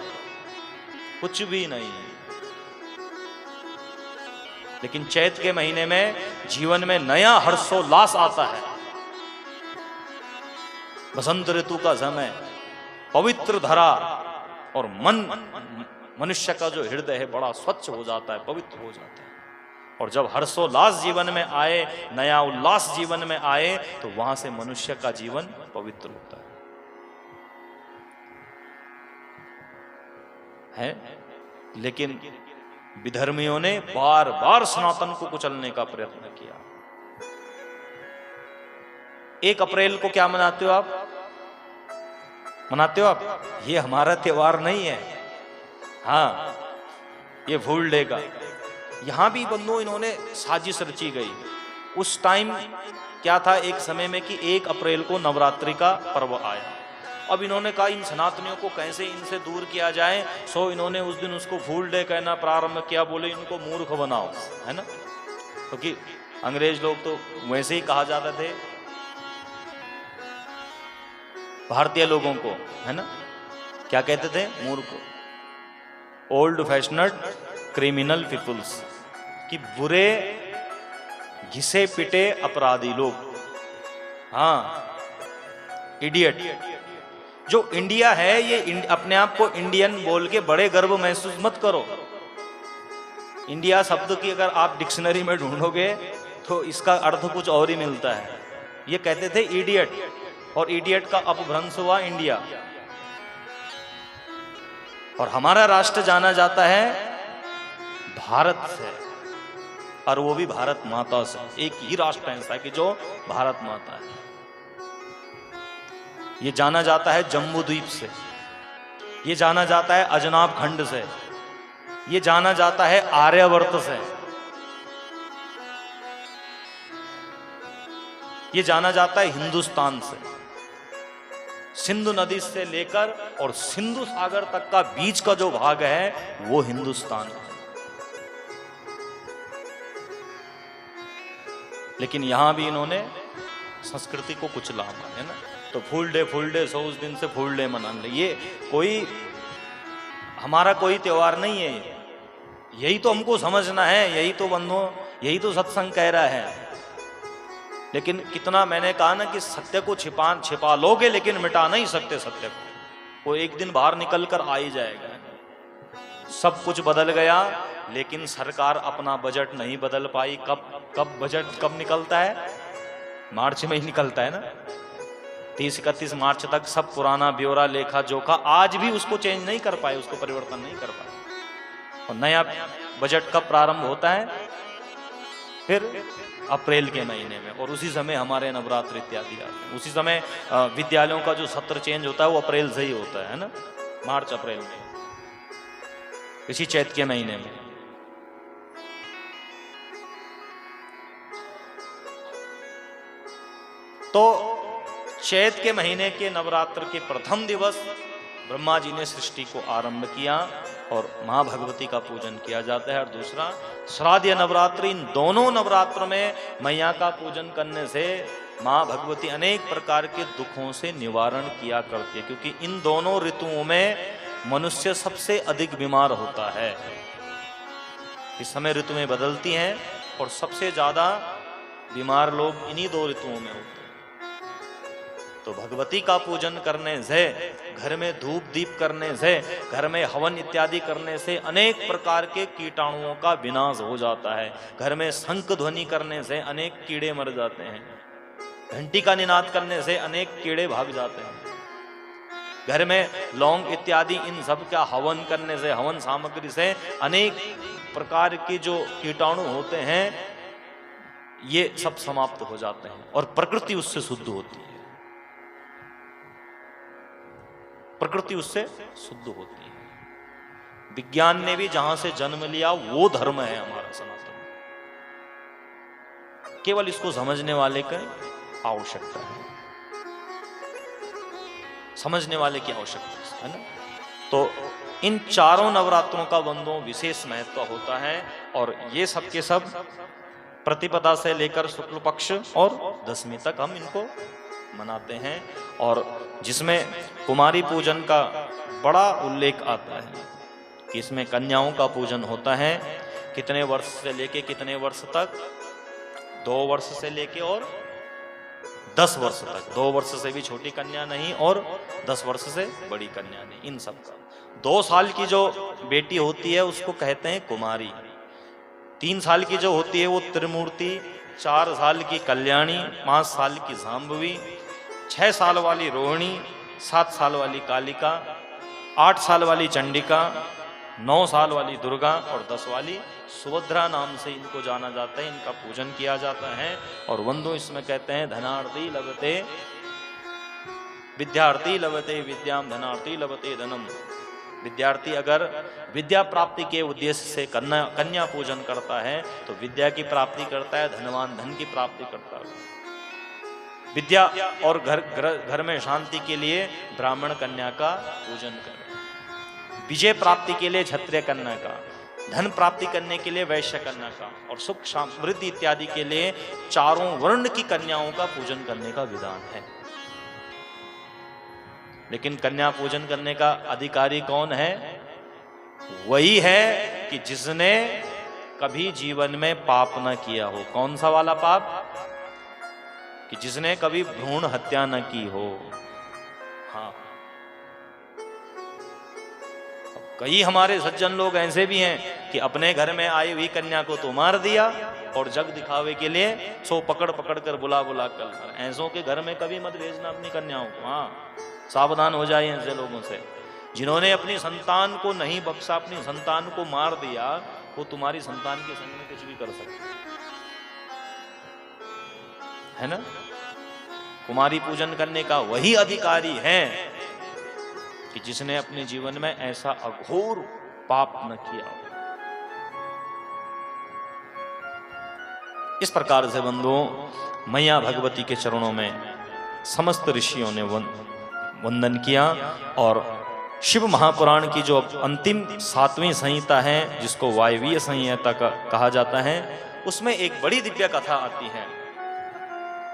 कुछ भी नहीं। लेकिन चैत्र के महीने में जीवन में नया हर्षोल्लास आता है। बसंत ऋतु का समय, पवित्र धरा, और मनुष्य का जो हृदय है बड़ा स्वच्छ हो जाता है, पवित्र हो जाता है। और जब हर्षोल्लास जीवन में आए, नया उल्लास जीवन में आए, तो वहां से मनुष्य का जीवन पवित्र होता है। है, लेकिन विधर्मियों ने बार बार सनातन को कुचलने का प्रयत्न किया। 1 अप्रैल को क्या मनाते हो आप? मनाते हो आप? ये हमारा त्योहार नहीं है, हाँ ये फूल डे का। यहां भी बंधुओं इन्होंने साजिश रची गई। उस टाइम क्या था, एक समय में कि 1 अप्रैल को नवरात्रि का पर्व आया। अब इन्होंने कहा इन सनातनियों को कैसे इनसे दूर किया जाए, सो इन्होंने उस दिन उसको फूल डे कहना प्रारंभ किया। बोले इनको मूर्ख बनाओ, है ना, क्योंकि अंग्रेज लोग तो वैसे ही कहा जाते थे भारतीय लोगों को, है ना, क्या कहते थे? मूर्ख, ओल्ड फैशनड क्रिमिनल पीपुल्स, कि बुरे घिसे पिटे अपराधी लोग, हाँ इडियट। जो इंडिया है ये अपने आप को इंडियन बोल के बड़े गर्व महसूस मत करो। इंडिया शब्द की अगर आप डिक्शनरी में ढूंढोगे तो इसका अर्थ कुछ और ही मिलता है। ये कहते थे इडियट, और इडियट का अपभ्रंश हुआ इंडिया। और हमारा राष्ट्र जाना जाता है भारत से, और वो भी भारत माता से। एक ही राष्ट्र ऐसा है कि जो भारत माता है। ये जाना जाता है जम्मू द्वीप से, ये जाना जाता है अजनाब खंड से, ये जाना जाता है आर्यवर्त से, ये जाना जाता है हिंदुस्तान से। सिंधु नदी से लेकर और सिंधु सागर तक का बीच का जो भाग है वो हिंदुस्तान है। लेकिन यहां भी इन्होंने संस्कृति को कुचला, है ना। तो फूल डे सो उस दिन से फूल डे मना ले। ये कोई हमारा कोई त्योहार नहीं है, यही तो हमको समझना है, यही तो बंधुओं, यही तो सत्संग कह रहा है। लेकिन कितना मैंने कहा ना कि सत्य को छिपा लोगे लेकिन मिटा नहीं सकते सत्य को। वो एक दिन बाहर निकल कर आ ही जाएगा। सब कुछ बदल गया लेकिन सरकार अपना बजट नहीं बदल पाई। कब बजट कब निकलता है? मार्च में ही निकलता है ना। 30-31 मार्च तक सब पुराना ब्यौरा लेखा जोखा आज भी उसको चेंज नहीं कर पाए, उसको परिवर्तन नहीं कर पाए। और नया बजट कब प्रारंभ होता है? फिर अप्रैल के महीने में, और उसी समय हमारे नवरात्र इत्यादि आते हैं। उसी समय विद्यालयों का जो सत्र चेंज होता है वो अप्रैल से ही होता है ना, मार्च अप्रैल में, इसी चैत के महीने में। तो चैत के महीने के नवरात्र के प्रथम दिवस ब्रह्मा जी ने सृष्टि को आरंभ किया और मां भगवती का पूजन किया जाता है। और दूसरा श्राद्ध या नवरात्र, इन दोनों नवरात्र में मैया का पूजन करने से मां भगवती अनेक प्रकार के दुखों से निवारण किया करती है, क्योंकि इन दोनों ऋतुओं में मनुष्य सबसे अधिक बीमार होता है। इस समय ऋतुएं बदलती हैं और सबसे ज्यादा बीमार लोग इन्हीं 2 ऋतुओं में होते हैं। तो भगवती का पूजन करने से, घर में धूप दीप करने से, घर में हवन इत्यादि करने से अनेक प्रकार के कीटाणुओं का विनाश हो जाता है। घर में शंख ध्वनि करने से अनेक कीड़े मर जाते हैं। घंटी का निनाद करने से अनेक कीड़े भाग जाते हैं। घर में लौंग इत्यादि इन सब का हवन करने से, हवन सामग्री से अनेक प्रकार के जो कीटाणु होते हैं ये सब समाप्त हो जाते हैं और प्रकृति उससे शुद्ध होती है। प्रकृति उससे शुद्ध होती है। विज्ञान ने भी जहां से जन्म लिया वो धर्म है हमारा सनातन। केवल इसको समझने वाले की आवश्यकता है, समझने वाले की आवश्यकता है ना। तो इन चारों नवरात्रों का बंधुओं विशेष महत्व होता है और ये सब के सब प्रतिपदा से लेकर शुक्ल पक्ष और दशमी तक हम इनको मनाते हैं। और जिसमें कुमारी पूजन का बड़ा उल्लेख आता है कि इसमें कन्याओं का पूजन होता है। कितने वर्ष से लेके कितने वर्ष तक? 2 वर्ष से लेके और 10 वर्ष तक। 2 वर्ष से भी छोटी कन्या नहीं और 10 वर्ष से बड़ी कन्या नहीं। इन सब का 2 साल की जो बेटी होती है उसको कहते हैं कुमारी। 3 साल की जो होती है वो त्रिमूर्ति, 4 साल की कल्याणी, 5 साल की जाम्बवी, 6 साल वाली रोहिणी, 7 साल वाली कालिका, 8 साल वाली चंडिका, 9 साल वाली दुर्गा और 10 वाली सुभद्रा नाम से इनको जाना जाता है, इनका पूजन किया जाता है। और वंदो इसमें कहते हैं धनार्थी लभते विद्यार्थी लभते विद्याम धनार्थी लभते धनम। विद्यार्थी अगर विद्या प्राप्ति के उद्देश्य से कन्या पूजन करता है तो विद्या की प्राप्ति करता है, धनवान धन की प्राप्ति करता है। विद्या और घर में शांति के लिए ब्राह्मण कन्या का पूजन करें, विजय प्राप्ति के लिए क्षत्रिय कन्या का, धन प्राप्ति करने के लिए वैश्य कन्या का, और सुख समृद्धि इत्यादि के लिए चारों वर्ण की कन्याओं का पूजन करने का विधान है। लेकिन कन्या पूजन करने का अधिकारी कौन है? वही है कि जिसने कभी जीवन में पाप न किया हो। कौन सा वाला पाप? कि जिसने कभी भ्रूण हत्या न की हो। हाँ, कई हमारे सज्जन लोग ऐसे भी हैं कि अपने घर में आई हुई कन्या को तो मार दिया और जग दिखावे के लिए सो पकड़ पकड़ कर बुला कर। ऐसों के घर में कभी मत भेजना अपनी कन्याओं को। हाँ, सावधान हो जाइए ऐसे लोगों से। जिन्होंने अपनी संतान को नहीं बख्शा, अपनी संतान को मार दिया, वो तुम्हारी संतान के संग में कुछ भी कर सकते है ना। कुमारी पूजन करने का वही अधिकारी है कि जिसने अपने जीवन में ऐसा अघोर पाप न किया। इस प्रकार से बंधुओं, मैया भगवती के चरणों में समस्त ऋषियों ने वंदन किया। और शिव महापुराण की जो अंतिम 7वीं संहिता है, जिसको वायवीय संहिता कहा जाता है, उसमें एक बड़ी दिव्य कथा आती है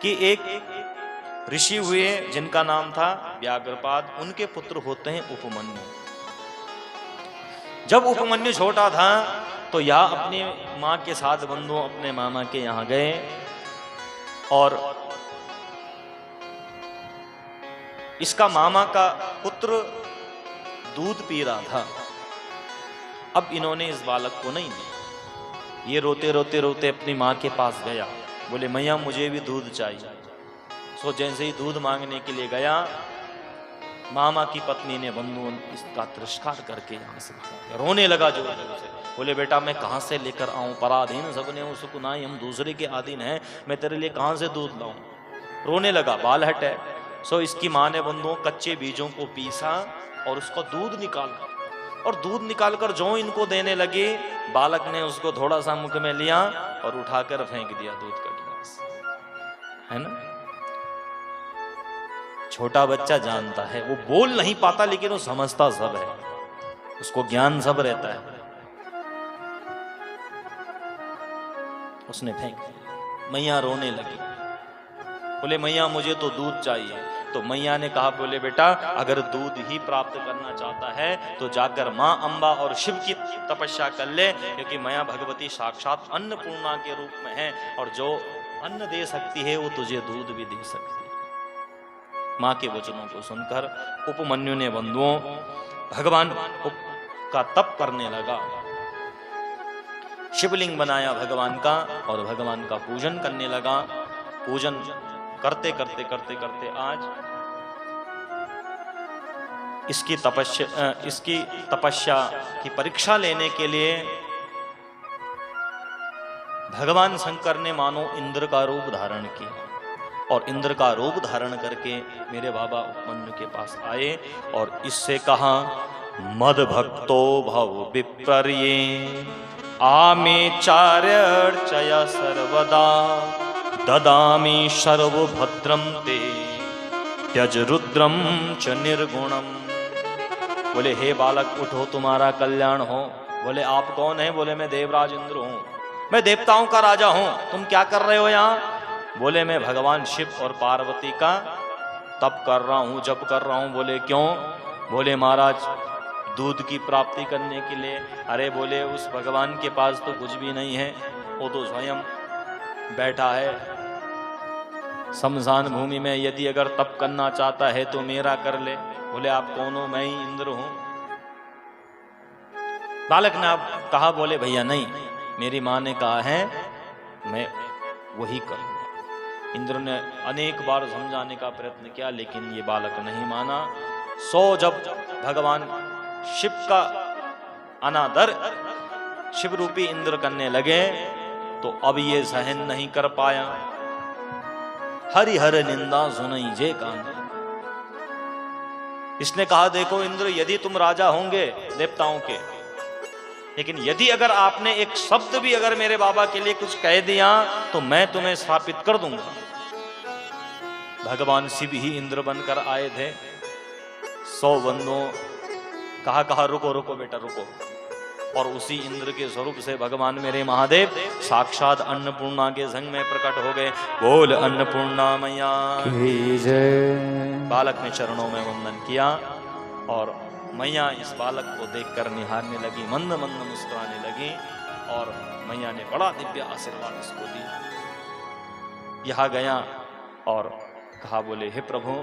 कि एक ऋषि हुए जिनका नाम था व्याघ्रपाद। उनके पुत्र होते हैं उपमन्यु। जब उपमन्यु छोटा था तो यह अपनी माँ के साथ बंधुओं अपने मामा के यहाँ गए और इसका मामा का पुत्र दूध पी रहा था। अब इन्होंने इस बालक को नहीं दिया। ये रोते रोते रोते अपनी माँ के पास गया, बोले मैया मुझे भी दूध चाहिए। सो जैसे ही दूध मांगने के लिए गया, मामा की पत्नी ने बंधु इसका तिरस्कार करके यहाँ से रोने लगा जोर जोर से। बोले बेटा मैं कहाँ से लेकर आऊं, पराधीन सबने उसको ना, हम दूसरे के अधीन हैं, मैं तेरे लिए कहाँ से दूध लाऊं। रोने लगा, बाल हटे। सो इसकी माँ ने बंधुओं कच्चे बीजों को पीसा और उसका दूध निकाला, और दूध निकालकर जो इनको देने लगे, बालक ने उसको थोड़ा सा मुख में लिया और उठाकर फेंक दिया दूध का गिलास। है ना, छोटा बच्चा जानता है, वो बोल नहीं पाता लेकिन वो समझता सब है, उसको ज्ञान सब रहता है। उसने फेंक दिया। मैया रोने लगी, बोले मैया मुझे तो दूध चाहिए। तो मैया ने कहा, बोले बेटा अगर दूध ही प्राप्त करना चाहता है तो जाकर माँ अम्बा और शिव की तपस्या कर ले, क्योंकि मैया भगवती साक्षात अन्नपूर्णा के रूप में है, और जो अन्न दे सकती है वो तुझे दूध भी दे सकती है। माँ के वचनों को सुनकर उपमन्यु ने बंधुओं भगवान का तप करने लगा, शिवलिंग बनाया भगवान का और भगवान का पूजन करने लगा। पूजन करते करते करते करते आज इसकी तपस्या की परीक्षा लेने के लिए भगवान शंकर ने मानो इंद्र का रूप धारण किया, और इंद्र का रूप धारण करके मेरे बाबा उपमन्यु के पास आए और इससे कहा, मद भक्तो भव विप्रर्ये आमे चार्यर्चय सर्वदा ददामी सर्वभद्रम ते त्यज रुद्रम च निर्गुणम। बोले हे बालक उठो, तुम्हारा कल्याण हो। बोले आप कौन है? बोले मैं देवराज इंद्र हूँ, मैं देवताओं का राजा हूँ। तुम क्या कर रहे हो यहाँ? बोले मैं भगवान शिव और पार्वती का तप कर रहा हूँ, जप कर रहा हूँ। बोले क्यों? बोले महाराज दूध की प्राप्ति करने के लिए। अरे बोले उस भगवान के पास तो कुछ भी नहीं है, वो तो स्वयं बैठा है शमशान भूमि में, यदि अगर तप करना चाहता है तो मेरा कर ले। बोले आप कौन हो? मैं ही इंद्र हूं। बालक ने आप कहा, बोले भैया नहीं, मेरी माँ ने कहा है मैं वही करूंगा। इंद्र ने अनेक बार समझाने का प्रयत्न किया लेकिन ये बालक नहीं माना। सो जब भगवान शिव का अनादर शिव रूपी इंद्र करने लगे तो अब ये सहन नहीं कर पाया। हरिहर निंदा सुनई जे कान। इसने कहा देखो इंद्र, यदि तुम राजा होंगे देवताओं के, लेकिन यदि अगर आपने एक शब्द भी अगर मेरे बाबा के लिए कुछ कह दिया तो मैं तुम्हें श्रापित कर दूंगा। भगवान शिव ही इंद्र बनकर आए थे। 100 बंदों कहा रुको रुको बेटा रुको, और उसी इंद्र के स्वरूप से भगवान मेरे महादेव साक्षात अन्नपूर्णा के संग में प्रकट हो गए। बोल अन्नपूर्णा मैया की जय। बालक ने चरणों में वंदन किया और मैया इस बालक को देखकर निहारने लगी, मंद मंद मुस्कुराने लगी और मैया ने बड़ा दिव्य आशीर्वाद इसको दिया। यहाँ गया और कहा बोले हे प्रभु,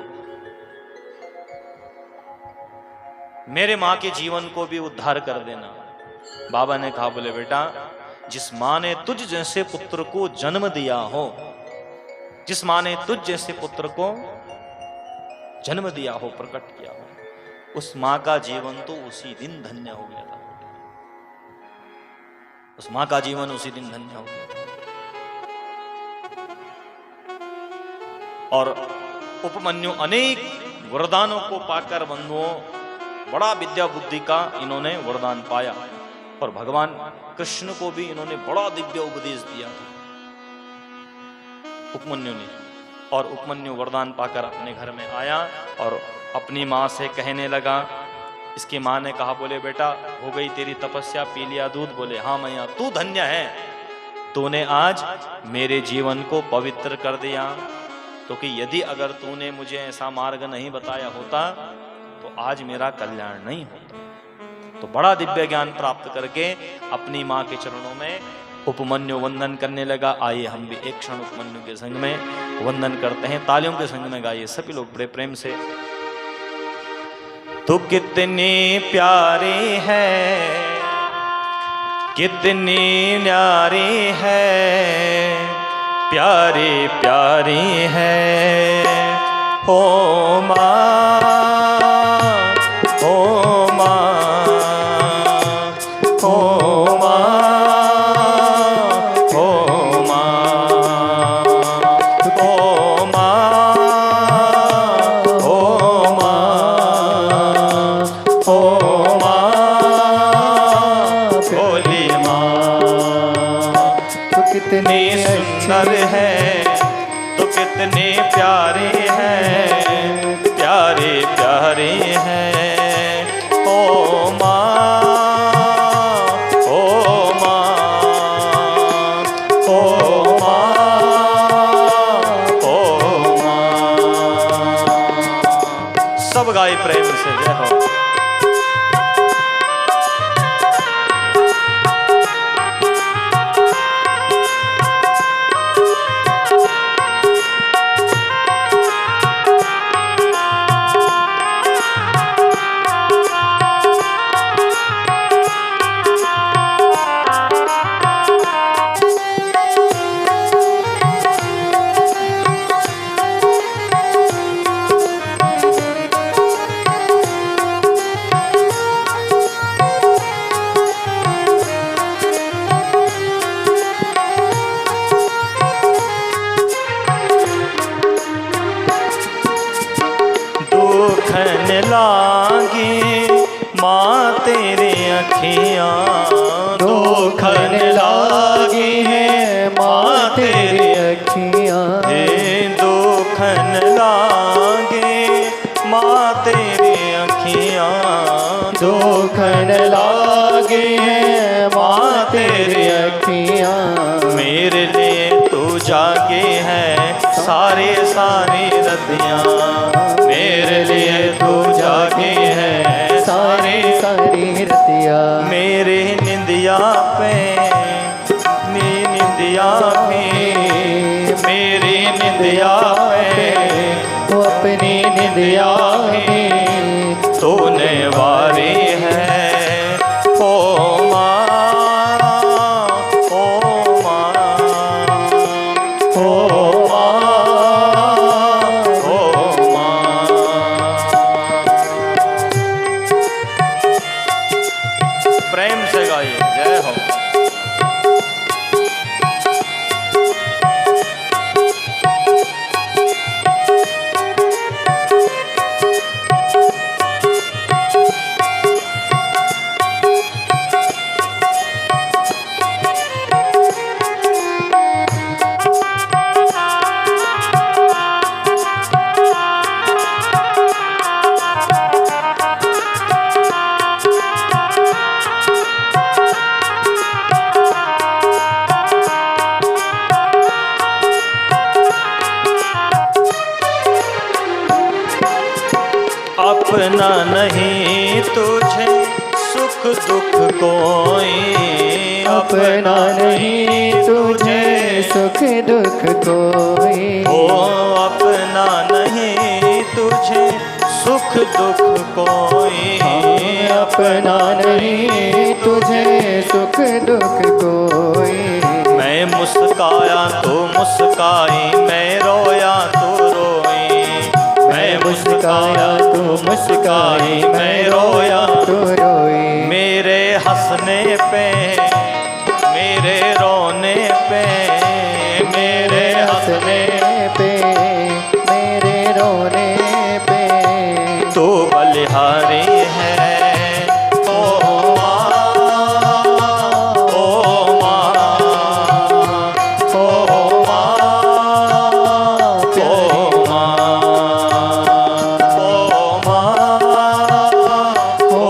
मेरे माँ के जीवन को भी उद्धार कर देना। बाबा ने कहा बोले बेटा, जिस माँ ने तुझ जैसे पुत्र को जन्म दिया हो, जिस माँ ने तुझ जैसे पुत्र को जन्म दिया हो, प्रकट किया हो, उस माँ का जीवन तो उसी दिन धन्य हो गया था। उस माँ का जीवन उसी दिन धन्य हो गया था। और उपमन्यु अनेक वरदानों को पाकर बंधुओं बड़ा विद्या बुद्धि का इन्होंने वरदान पाया और भगवान कृष्ण को भी इन्होंने बड़ा दिव्य उपदेश दिया था उपमन्यु ने। और उपमन्यु वरदान पाकर अपने घर में आया और अपनी माँ से कहने लगा। इसकी माँ ने कहा बोले बेटा, हो गई तेरी तपस्या, पी लिया दूध? बोले हाँ मैया, तू धन्य है, तूने आज मेरे जीवन को पवित्र कर दिया, क्योंकि यदि अगर तूने मुझे ऐसा मार्ग नहीं बताया होता तो आज मेरा कल्याण नहीं होता। तो बड़ा दिव्य ज्ञान प्राप्त करके अपनी माँ के चरणों में उपमन्यु वंदन करने लगा। आइए हम भी एक क्षण उपमन्यु के संग में वंदन करते हैं, तालियों के संग में गाइए सभी लोग बड़े प्रेम से। तू कितने प्यारे हैं, कितने न्यारे हैं, प्यारे प्यारे हैं हो माँ, हो माँ, हो माँ, हो माँ, हो माँ, हो माँ, हो माँ, भोली माँ। तो कितने सुंदर है, तो कितने प्यारे हैं, प्यारे प्यारे हैं ओ माँ, ओ माँ, ओ माँ, ओ माँ। सब गाए प्रेम से जय हो। लागे माँ तेरे अखियाँ, दुखन लागे है माँ तेरे अखियाँ, दुखन लागे माँ तेरे अखियाँ, दुखन लागे है माँ तेरे अखियाँ। मेरे लिए तू जागे है सारे सारी रतियाँ, मेरे लिए तू जागे है सारे सारी रतिया। मेरे निंदिया पे निंदिया पे, मेरी निंदिया पे वो अपनी निंदिया पे तूने वारी है ओ माँ, ओ माँ, ओ प्रेम से गाइए, जय हो। अपना नहीं तुझे सुख दुख कोई, अपना नहीं तुझे सुख दुख कोई, ओ अपना नहीं तुझे सुख दुख कोई, अपना नहीं तुझे सुख दुख कोई। मैं मुस्काया तो मुस्काई, मैं रोया तो रोई, मैं मुस्काया तू मुस्काई, मैं रोया तू रोई। मेरे हंसने पे, मेरे रोने पे, मेरे हंसने पे, मेरे रोने पे, तू बलिहारी है। ओ माँ, ओ माँ, ओ माँ, ओ माँ, ओ माँ, ओ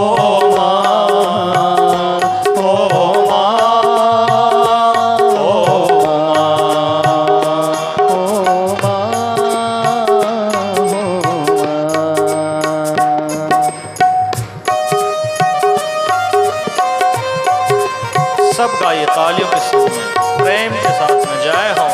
माँ, ओ सब गाइए तालियों के साथ में, प्रेम के साथ में, जय हो।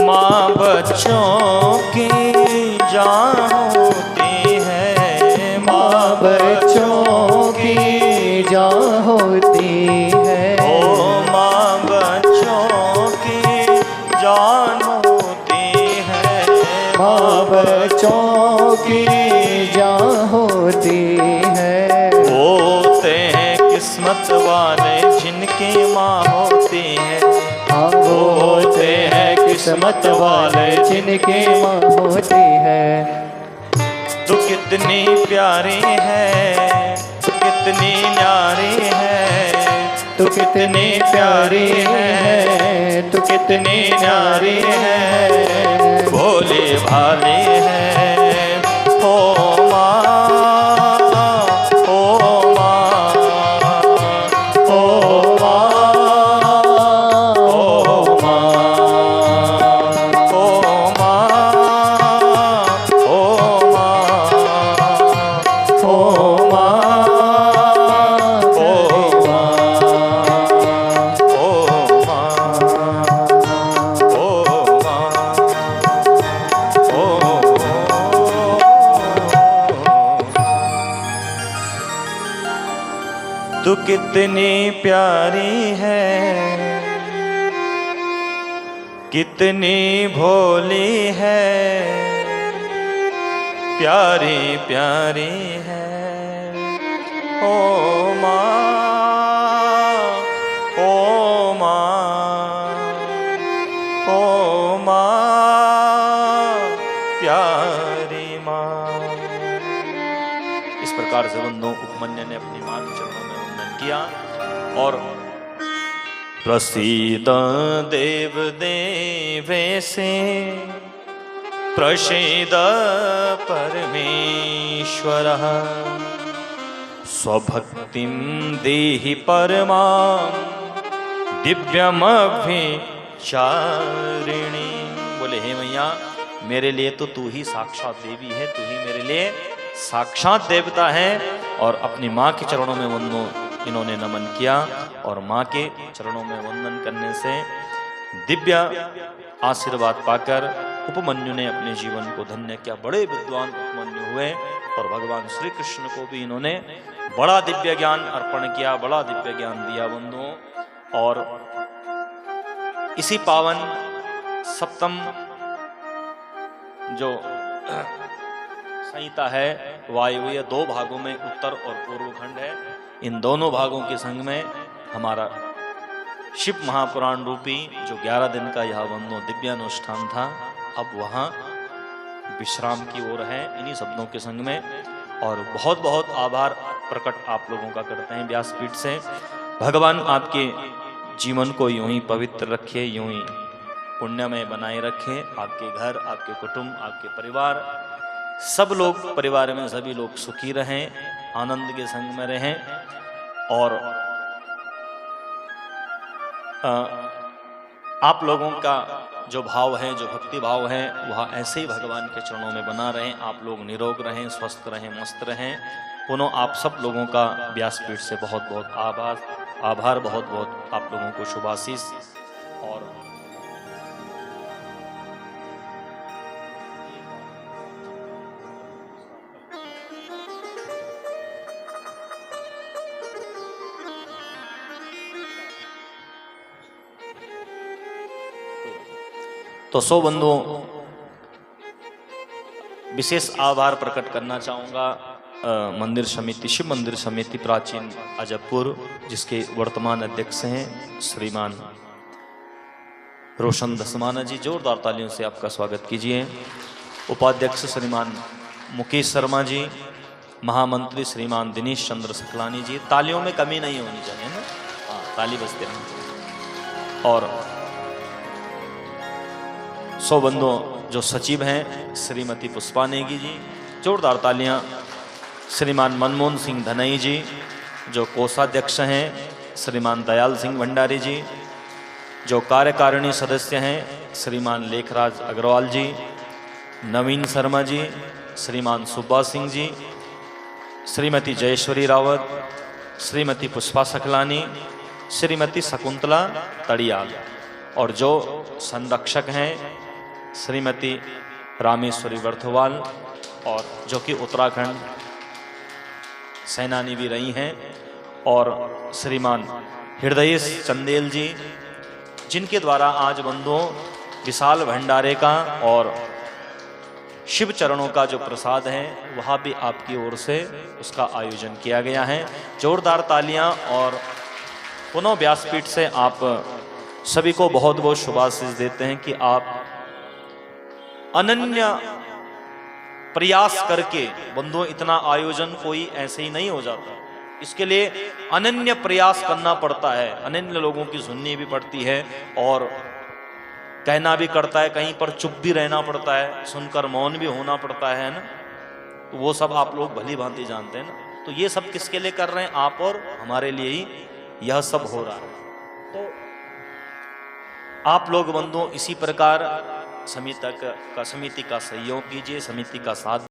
माँ बच्चों की जान होती है, माँ बच्चों की जान होती है, ओ माँ बच्चों की जान होती है, माँ बच्चों की जान होती है। होते हैं किस्मत वाले जिनकी माँ होती है, होते हैं किस्मत वाले जिनकी माँ होती है। तू कितनी प्यारी है, तू कितनी न्यारी है, तू कितनी प्यारी है, तू कितनी न्यारी है, भोली भाली है। ओ माँ, ओ माँ, ओ माँ, ओ माँ, ओ माँ, ओ माँ, ओ माँ, ओ तू कितनी प्यारी है, कितनी भोली है, प्यारी प्यारी है। ओ माँ, ओ माँ, ओ माँ, प्यारी माँ। इस प्रकार से बंधु उपमन्यु ने अपनी माँ के चरणों में वंदन किया और प्रसीद देव देवेशे प्रसीद परमेश्वरः स्वभक्तिं देहि परमां दिव्यमभिचारिणी। बोले हे मैया, मेरे लिए तो तू ही साक्षात देवी है, तू ही मेरे लिए साक्षात देवता हैं और अपनी माँ के चरणों में वंदन इन्होंने नमन किया और माँ के चरणों में वंदन करने से दिव्य आशीर्वाद पाकर उपमन्यु ने अपने जीवन को धन्य किया। बड़े विद्वान उपमन्यु हुए और भगवान श्री कृष्ण को भी इन्होंने बड़ा दिव्य ज्ञान अर्पण किया, बड़ा दिव्य ज्ञान दिया बंधुओं। और इसी पावन सप्तम जो संहिता है वायव्य 2 भागों में उत्तर और पूर्व खंड है। इन दोनों भागों के संग में हमारा शिव महापुराण रूपी जो 11 दिन का यह बंधुओं दिव्यानुष्ठान था, अब वहाँ विश्राम की ओर है इन्हीं शब्दों के संग में। और बहुत बहुत आभार प्रकट आप लोगों का करते हैं व्यासपीठ से। भगवान आपके जीवन को यूं ही पवित्र रखे, यूं ही पुण्यमय बनाए रखे। आपके घर, आपके कुटुंब, आपके परिवार, सब लोग परिवार में सभी लोग सुखी रहें, आनंद के संग में रहें। और आप लोगों का जो भाव है, जो भक्ति भाव है, वह ऐसे ही भगवान के चरणों में बना रहें। आप लोग निरोग रहें, स्वस्थ रहें, मस्त रहें। पुनः आप सब लोगों का व्यासपीठ से बहुत बहुत आभार, बहुत बहुत आप लोगों को शुभाशीष। और तो सो बंधुओं विशेष आभार प्रकट करना चाहूँगा मंदिर समिति, शिव मंदिर समिति प्राचीन अजयपुर, जिसके वर्तमान अध्यक्ष हैं श्रीमान रोशन दसमाना जी। जोरदार तालियों से आपका स्वागत कीजिए। उपाध्यक्ष श्रीमान मुकेश शर्मा जी, महामंत्री श्रीमान दिनेश चंद्र सकलानी जी। तालियों में कमी नहीं होनी चाहिए ना, हाँ ताली बजते रहें। और सौ बंधुओं जो सचिव हैं श्रीमती पुष्पा नेगी जी, जोरदार तालियां। श्रीमान मनमोहन सिंह धनई जी जो कोषाध्यक्ष हैं, श्रीमान दयाल सिंह भंडारी जी जो कार्यकारिणी सदस्य हैं, श्रीमान लेखराज अग्रवाल जी, नवीन शर्मा जी, श्रीमान सुब्बा सिंह जी, श्रीमती जयेश्वरी रावत, श्रीमती पुष्पा सकलानी, श्रीमती शकुंतला तड़ियाल। और जो संरक्षक हैं श्रीमती रामेश्वरी वर्धवाल, और जो कि उत्तराखंड सेनानी भी रही हैं, और श्रीमान हृदयेश चंदेल जी, जिनके द्वारा आज बंधुओं विशाल भंडारे का और शिव चरणों का जो प्रसाद है वह भी आपकी ओर से उसका आयोजन किया गया है। जोरदार तालियां। और पुनः व्यासपीठ से आप सभी को बहुत बहुत शुभाशीष देते हैं कि आप अनन्य प्रयास करके, बंधुओं इतना आयोजन कोई ऐसे ही नहीं हो जाता, इसके लिए अनन्य प्रयास करना पड़ता है, अनन्य लोगों की सुननी भी पड़ती है और कहना भी करता है, कहीं पर चुप भी रहना पड़ता है, सुनकर मौन भी होना पड़ता है ना। तो वो सब आप लोग भली भांति जानते हैं ना। तो ये सब किसके लिए कर रहे हैं? आप और हमारे लिए ही यह सब हो रहा है। तो आप लोग बंधुओं इसी प्रकार समिति का सहयोग कीजिए, समिति का साथ